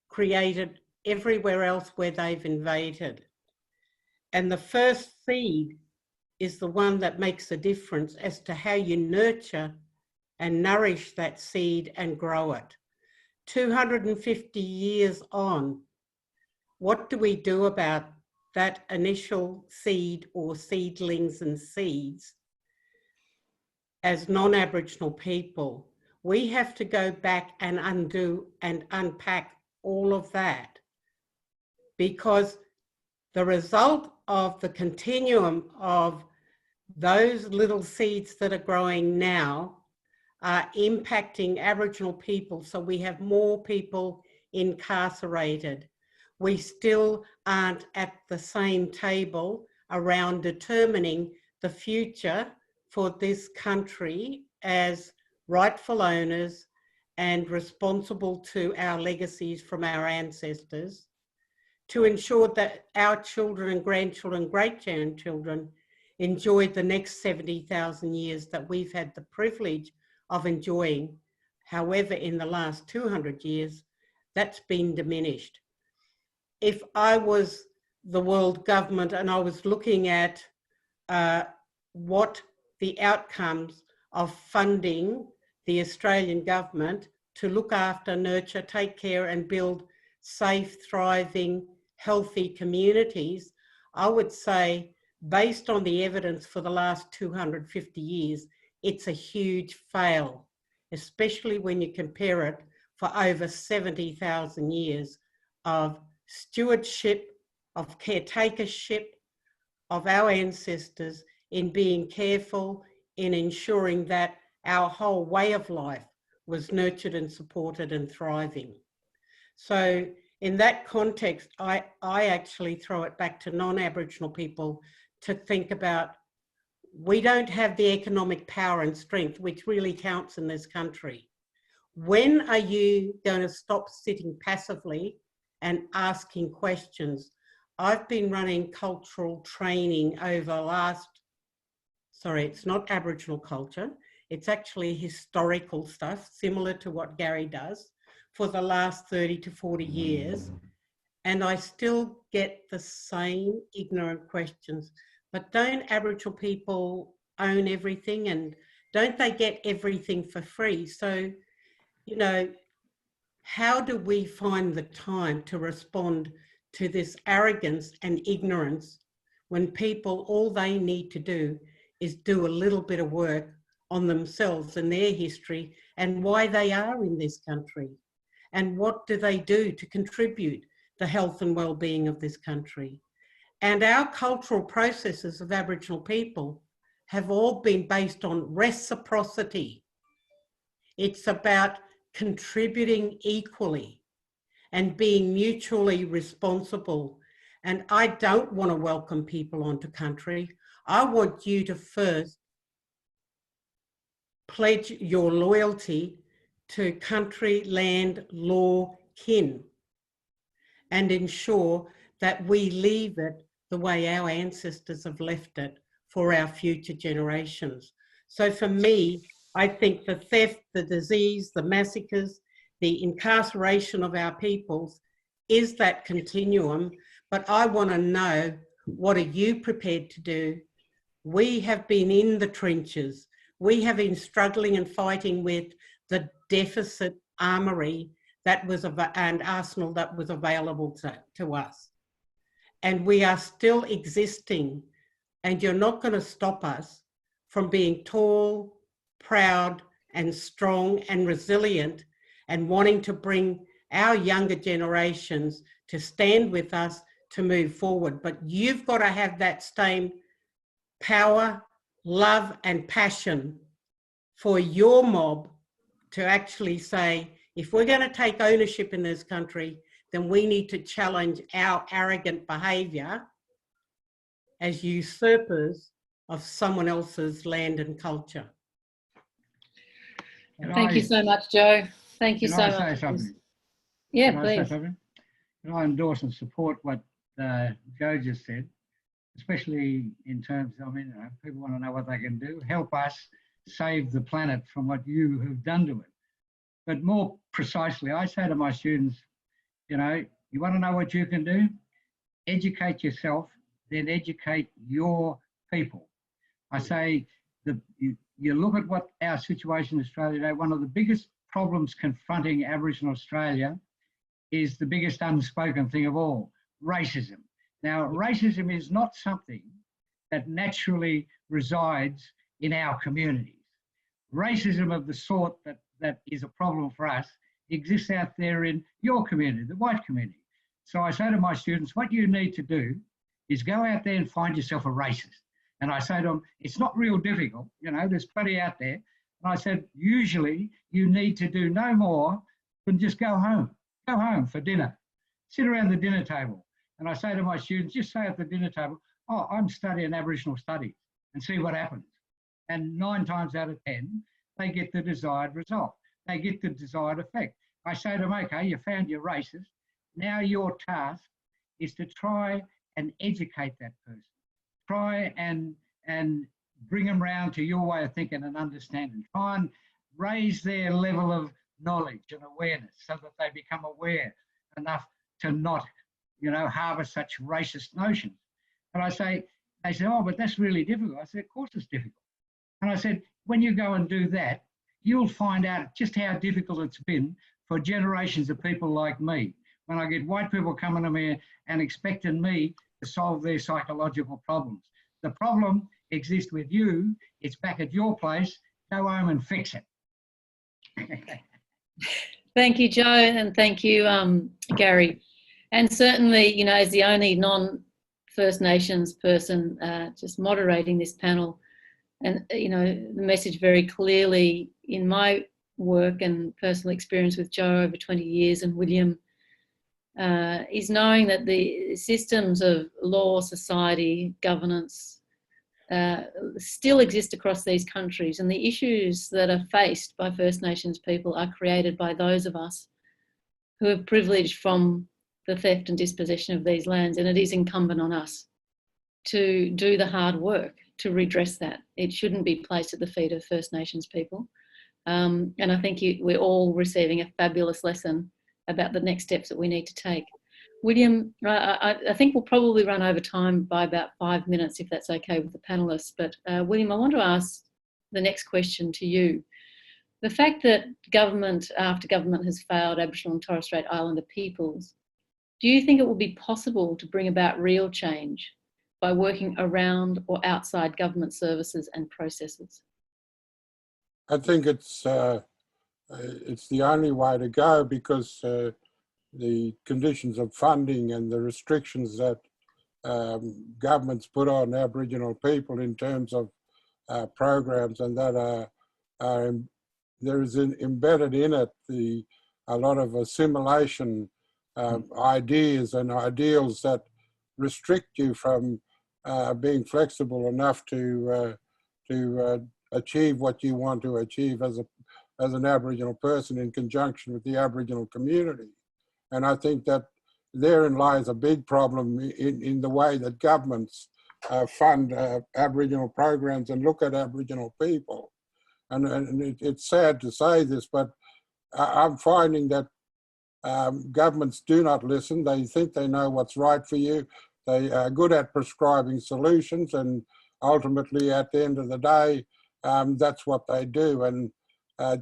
created everywhere else where they've invaded. And the first seed is the one that makes a difference as to how you nurture and nourish that seed and grow it. 250 years on, what do we do about that initial seed or seedlings and seeds as non-Aboriginal people? We have to go back and undo and unpack all of that, because the result of the continuum of those little seeds that are growing now are impacting Aboriginal people. So we have more people incarcerated. We still aren't at the same table around determining the future for this country as rightful owners and responsible to our legacies from our ancestors, to ensure that our children and grandchildren, great-grandchildren enjoy the next 70,000 years that we've had the privilege of enjoying. However, in the last 200 years, that's been diminished. If I was the world government and I was looking at what the outcomes of funding the Australian government to look after, nurture, take care and build safe, thriving, healthy communities, I would say, based on the evidence for the last 250 years, it's a huge fail, especially when you compare it for over 70,000 years of stewardship, of caretakership of our ancestors in being careful in ensuring that our whole way of life was nurtured and supported and thriving. So in that context, I actually throw it back to non-Aboriginal people to think about, we don't have the economic power and strength, which really counts in this country. When are you going to stop sitting passively and asking questions? I've been running cultural training over the last, sorry, it's not Aboriginal culture, it's actually historical stuff, similar to what Gary does, for the last 30 to 40 years. And I still get the same ignorant questions. But don't Aboriginal people own everything, and don't they get everything for free? So, you know, how do we find the time to respond to this arrogance and ignorance when people, all they need to do is do a little bit of work on themselves and their history and why they are in this country and what do they do to contribute the health and well-being of this country. And our cultural processes of Aboriginal people have all been based on reciprocity. It's about contributing equally and being mutually responsible. And I don't want to welcome people onto country. I want you to first pledge your loyalty to country, land, law, kin, and ensure that we leave it the way our ancestors have left it for our future generations. So for me, I think the theft, the disease, the massacres, the incarceration of our peoples is that continuum. But I want to know, what are you prepared to do? We have been in the trenches. We have been struggling and fighting with the deficit armoury that was and arsenal that was available to us. And we are still existing, and you're not going to stop us from being tall, proud and strong and resilient and wanting to bring our younger generations to stand with us to move forward. But you've got to have that same power, love and passion for your mob to actually say, if we're going to take ownership in this country, then we need to challenge our arrogant behaviour as usurpers of someone else's land and culture. Thank you so much, Joe. Thank you so much. Can I say something? Yeah, Can I please. say something? Can I endorse and support what Joe just said, especially in terms of, people want to know what they can do. Help us save the planet from what you have done to it. But more precisely, I say to my students, you want to know what you can do? Educate yourself, then educate your people. I say, you look at what our situation in Australia today, one of the biggest problems confronting Aboriginal Australia is the biggest unspoken thing of all, racism. Now, racism is not something that naturally resides in our communities. Racism of the sort that is a problem for us exists out there in your community, the white community. So I say to my students, what you need to do is go out there and find yourself a racist. And I say to them, it's not real difficult, there's plenty out there. And I said, usually you need to do no more than just go home for dinner, sit around the dinner table. And I say to my students, just say at the dinner table, oh, I'm studying Aboriginal studies, and see what happens. And 9 times out of 10, they get the desired result. They get the desired effect. I say to them, okay, you found your racist. Now your task is to try and educate that person. Try and bring them round to your way of thinking and understanding. Try and raise their level of knowledge and awareness so that they become aware enough to not, harbour such racist notions. And they say, oh, but that's really difficult. I said, of course it's difficult. And I said, when you go and do that, you'll find out just how difficult it's been for generations of people like me. When I get white people coming to me and expecting me to solve their psychological problems. The problem exists with you. It's back at your place. Go home and fix it. Thank you, Joe, and thank you, Gary. And certainly, as the only non-First Nations person just moderating this panel, and, the message very clearly in my work and personal experience with Joe over 20 years and William is knowing that the systems of law, society, governance still exist across these countries, and the issues that are faced by First Nations people are created by those of us who are privileged from the theft and dispossession of these lands, and it is incumbent on us to do the hard work to redress that. It shouldn't be placed at the feet of First Nations people. And I think we're all receiving a fabulous lesson about the next steps that we need to take. William, I think we'll probably run over time by about 5 minutes, if that's okay with the panellists. But William, I want to ask the next question to you. The fact that government after government has failed Aboriginal and Torres Strait Islander peoples, do you think it will be possible to bring about real change by working around or outside government services and processes? I think it's the only way to go, because the conditions of funding and the restrictions that governments put on Aboriginal people in terms of programs, and that there is embedded in it a lot of assimilation ideas and ideals that restrict you from being flexible enough to achieve what you want to achieve as an Aboriginal person in conjunction with the Aboriginal community. And I think that therein lies a big problem in the way that governments fund Aboriginal programs and look at Aboriginal people. And it's sad to say this, but I'm finding that governments do not listen. They think they know what's right for you. They are good at prescribing solutions, and ultimately at the end of the day, that's what they do. And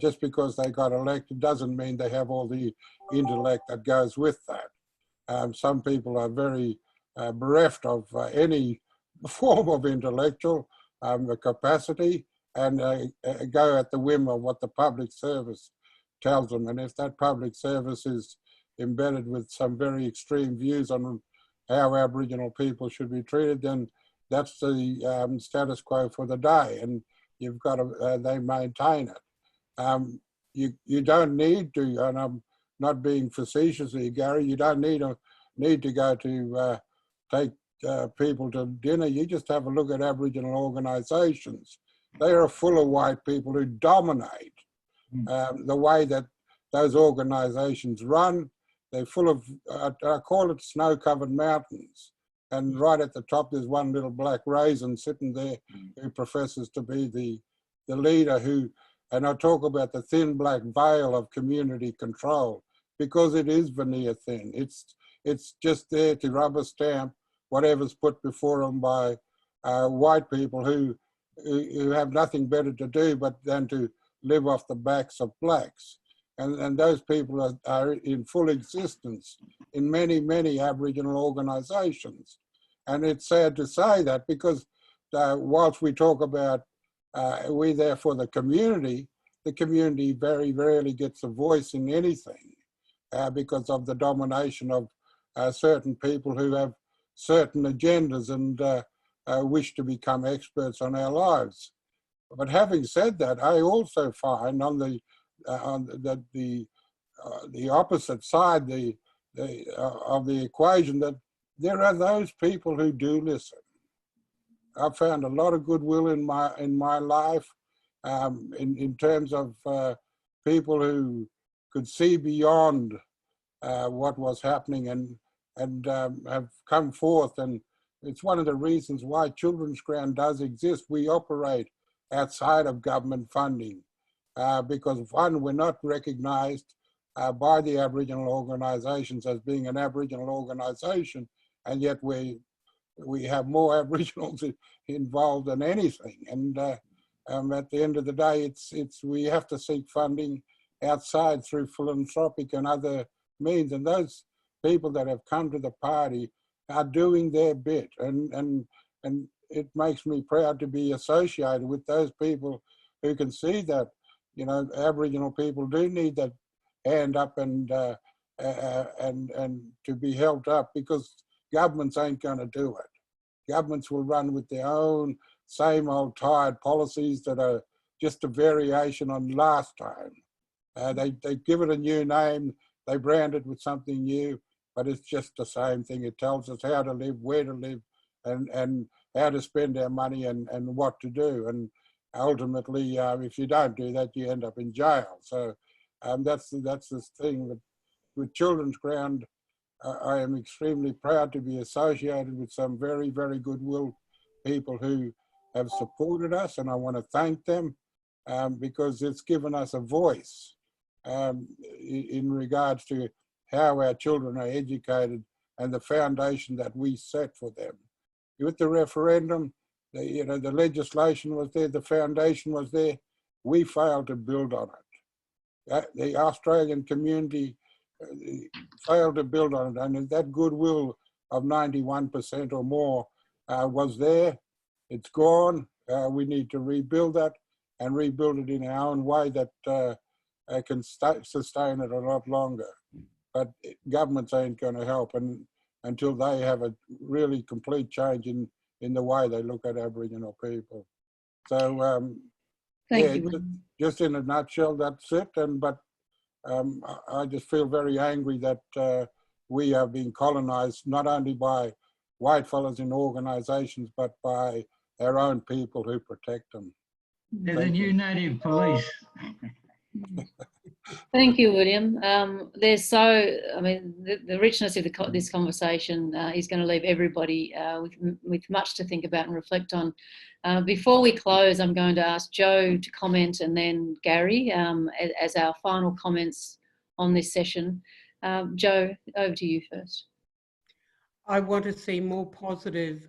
just because they got elected doesn't mean they have all the intellect that goes with that. Some people are very bereft of any form of intellectual capacity, and go at the whim of what the public service tells them. And if that public service is embedded with some very extreme views on how Aboriginal people should be treated, then that's the status quo for the day, and you've got to, they maintain it. You don't need to, and I'm not being facetious here, Gary, you don't need to go to take people to dinner. You just have a look at Aboriginal organisations. They are full of white people who dominate the way that those organisations run. They're full of, I call it snow-covered mountains. And right at the top, there's one little black raisin sitting there who professes to be the leader who, and I talk about the thin black veil of community control, because it is veneer thin. It's just there to rubber stamp whatever's put before them by white people who have nothing better to do but than to live off the backs of blacks. And those people are in full existence in many, many Aboriginal organisations. And it's sad to say that, because whilst we talk about we're there for the community very rarely gets a voice in anything because of the domination of certain people who have certain agendas and wish to become experts on our lives. But having said that, I also find on the opposite side of the equation that there are those people who do listen. I've found a lot of goodwill in my life in terms of people who could see beyond what was happening and have come forth. And it's one of the reasons why Children's Ground does exist. We operate outside of government funding because, one, we're not recognised by the Aboriginal organisations as being an Aboriginal organisation, and yet we have more Aboriginals involved than anything. And at the end of the day, we have to seek funding outside through philanthropic and other means. And those people that have come to the party are doing their bit. And it makes me proud to be associated with those people who can see that, you know, Aboriginal people do need that hand up and to be held up, because governments ain't going to do it. Governments will run with their own same old tired policies that are just a variation on last time. They give it a new name, they brand it with something new, but it's just the same thing. It tells us how to live, where to live, and how to spend our money and what to do. And ultimately, if you don't do that, you end up in jail. So that's the thing with Children's Ground. I am extremely proud to be associated with some very, very goodwill people who have supported us, and I want to thank them because it's given us a voice in regards to how our children are educated and the foundation that we set for them. With the referendum, the legislation was there, the foundation was there. We failed to build on it. The Australian community failed to build on it, and that goodwill of 91% or more was there. It's gone. We need to rebuild that, and rebuild it in our own way that can sustain it a lot longer. But governments ain't going to help until they have a really complete change in the way they look at Aboriginal people. So Thank you. just in a nutshell, that's it. But I just feel very angry that we are being colonised not only by white fellas in organisations, but by our own people who protect them. They're the new native police. Thank you, William. The richness of this conversation is going to leave everybody with much to think about and reflect on. Before we close, I'm going to ask Joe to comment and then Gary as our final comments on this session. Joe, over to you first. I want to see more positive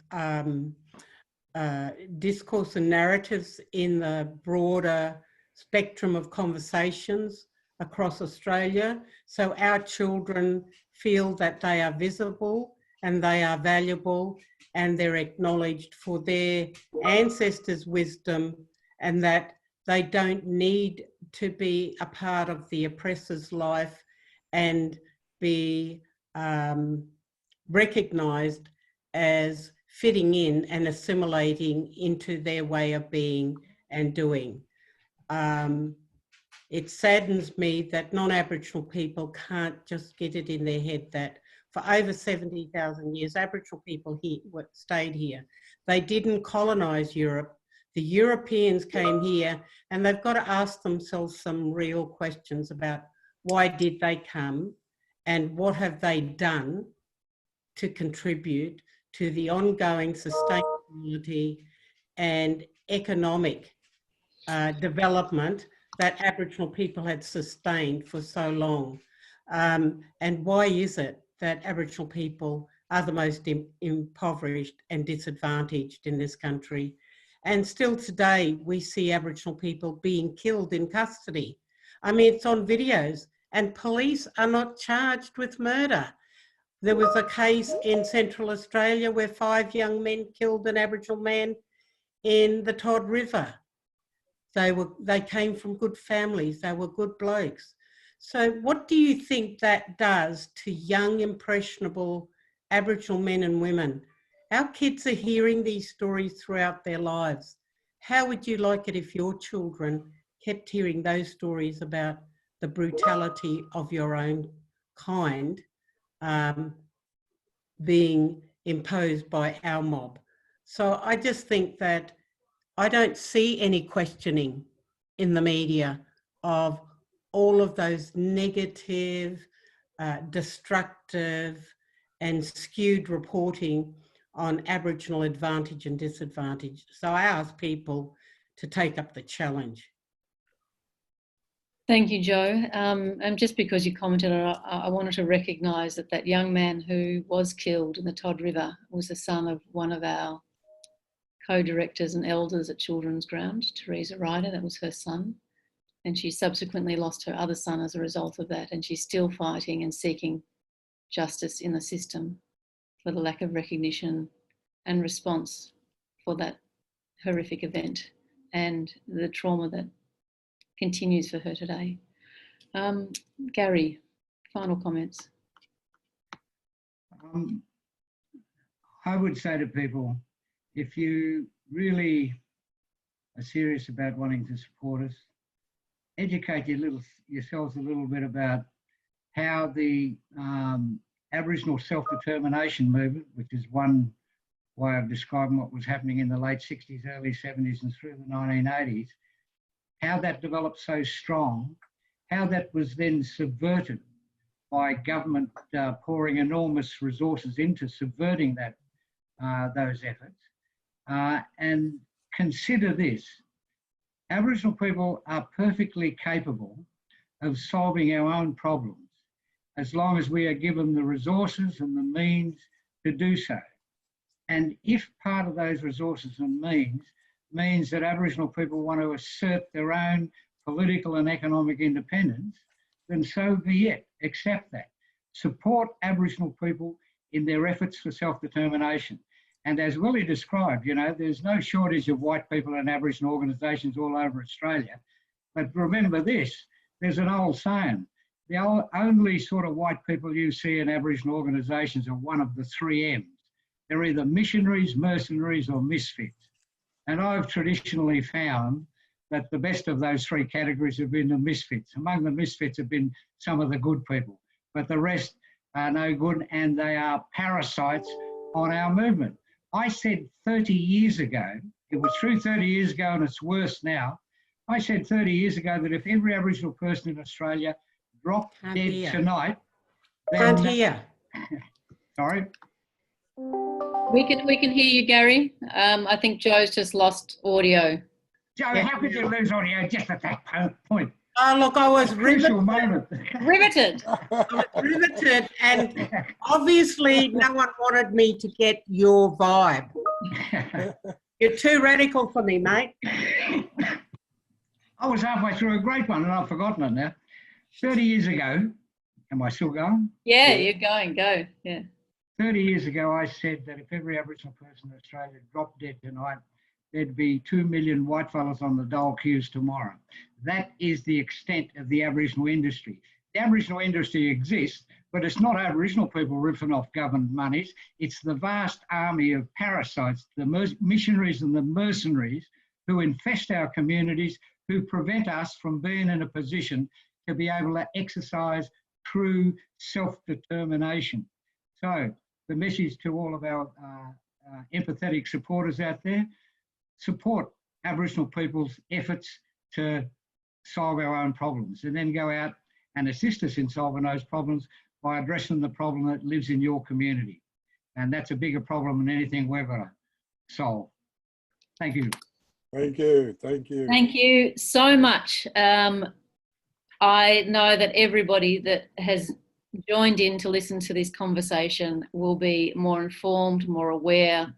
discourse and narratives in the broader spectrum of conversations across Australia, so our children feel that they are visible and they are valuable and they're acknowledged for their ancestors' wisdom, and that they don't need to be a part of the oppressor's life and be recognised as fitting in and assimilating into their way of being and doing. It saddens me that non-Aboriginal people can't just get it in their head that for over 70,000 years, Aboriginal people stayed here. They didn't colonise Europe. The Europeans came here, and they've got to ask themselves some real questions about why did they come and what have they done to contribute to the ongoing sustainability and economic development that Aboriginal people had sustained for so long. And why is it that Aboriginal people are the most impoverished and disadvantaged in this country? And still today, we see Aboriginal people being killed in custody. I mean, it's on videos, and police are not charged with murder. There was a case in Central Australia where 5 young men killed an Aboriginal man in the Todd River. They came from good families, they were good blokes. So what do you think that does to young, impressionable Aboriginal men and women? Our kids are hearing these stories throughout their lives. How would you like it if your children kept hearing those stories about the brutality of your own kind being imposed by our mob? So I just think that I don't see any questioning in the media of all of those negative, destructive and skewed reporting on Aboriginal advantage and disadvantage. So I ask people to take up the challenge. Thank you, Joe. And just because you commented, I wanted to recognise that young man who was killed in the Todd River was the son of one of our co-directors and elders at Children's Ground, Teresa Ryder. That was her son. And she subsequently lost her other son as a result of that. And she's still fighting and seeking justice in the system for the lack of recognition and response for that horrific event and the trauma that continues for her today. Gary, final comments. I would say to people, if you really are serious about wanting to support us, educate yourselves a little bit about how the Aboriginal self-determination movement, which is one way of describing what was happening in the late 60s, early 70s and through the 1980s, how that developed so strong, how that was then subverted by government pouring enormous resources into subverting that those efforts. And consider this, Aboriginal people are perfectly capable of solving our own problems as long as we are given the resources and the means to do so. And if part of those resources and means that Aboriginal people want to assert their own political and economic independence, then so be it. Accept that. Support Aboriginal people in their efforts for self-determination. And as Willie described, you know, there's no shortage of white people in Aboriginal organisations all over Australia. But remember this, there's an old saying, the only sort of white people you see in Aboriginal organisations are one of the 3 M's. They're either missionaries, mercenaries or misfits. And I've traditionally found that the best of those 3 categories have been the misfits. Among the misfits have been some of the good people, but the rest are no good and they are parasites on our movement. I said 30 years ago, it was true 30 years ago and it's worse now. I said 30 years ago that if every Aboriginal person in Australia dropped dead tonight, then... Can't hear. Sorry? We can hear you, Gary. I think Joe's just lost audio. Joe, how could you lose audio just at that point? Oh, look, I was Crucial moment. Riveted. I was riveted, and obviously no one wanted me to get your vibe. You're too radical for me, mate. I was halfway through a great one and I've forgotten it now. 30 years ago, am I still going? Yeah, you're going, go, yeah. 30 years ago, I said that if every Aboriginal person in Australia dropped dead tonight, there'd be 2 million whitefellas on the dole queues tomorrow. That is the extent of the Aboriginal industry. The Aboriginal industry exists, but it's not Aboriginal people ripping off government monies. It's the vast army of parasites, the missionaries and the mercenaries who infest our communities, who prevent us from being in a position to be able to exercise true self-determination. So the message to all of our empathetic supporters out there, support Aboriginal people's efforts to solve our own problems and then go out and assist us in solving those problems by addressing the problem that lives in your community. And that's a bigger problem than anything we've got to solve. Thank you. Thank you. Thank you. Thank you so much. I know that everybody that has joined in to listen to this conversation will be more informed, more aware.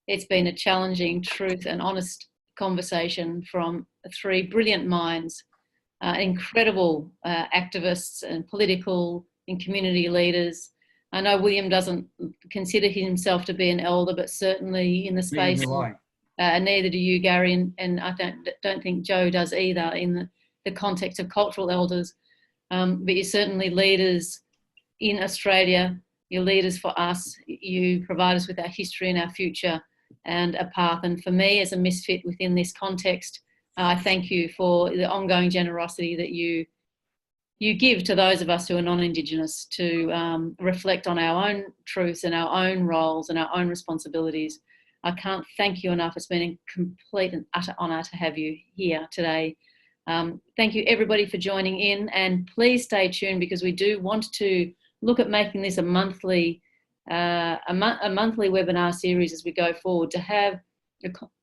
It's been a challenging, truth and honest conversation from 3 brilliant minds, incredible activists and political and community leaders. I know William doesn't consider himself to be an elder, but certainly in the space, neither do you, Gary, and I don't think Joe does either in the context of cultural elders. But you're certainly leaders in Australia, you're leaders for us, you provide us with our history and our future and a path. And for me as a misfit within this context, I thank you for the ongoing generosity that you give to those of us who are non-Indigenous to reflect on our own truths and our own roles and our own responsibilities. I can't thank you enough. It's been a complete and utter honour to have you here today. Thank you everybody for joining in, and please stay tuned because we do want to look at making this a monthly webinar series as we go forward, to have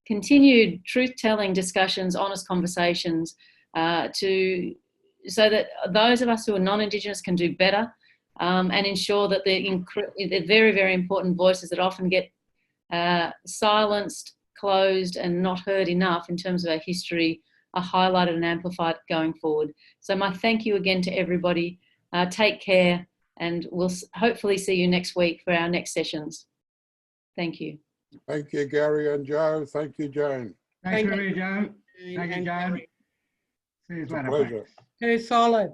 continued truth-telling discussions, honest conversations, so that those of us who are non-Indigenous can do better, and ensure that the very, very important voices that often get silenced, closed and not heard enough in terms of our history are highlighted and amplified going forward. So my thank you again to everybody. Take care, and we'll hopefully see you next week for our next sessions. Thank you. Thank you, Gary and Joe. Thank you, Joan. Thank you, Joe. Thank you, Joan. See you later. Pleasure. Too solid.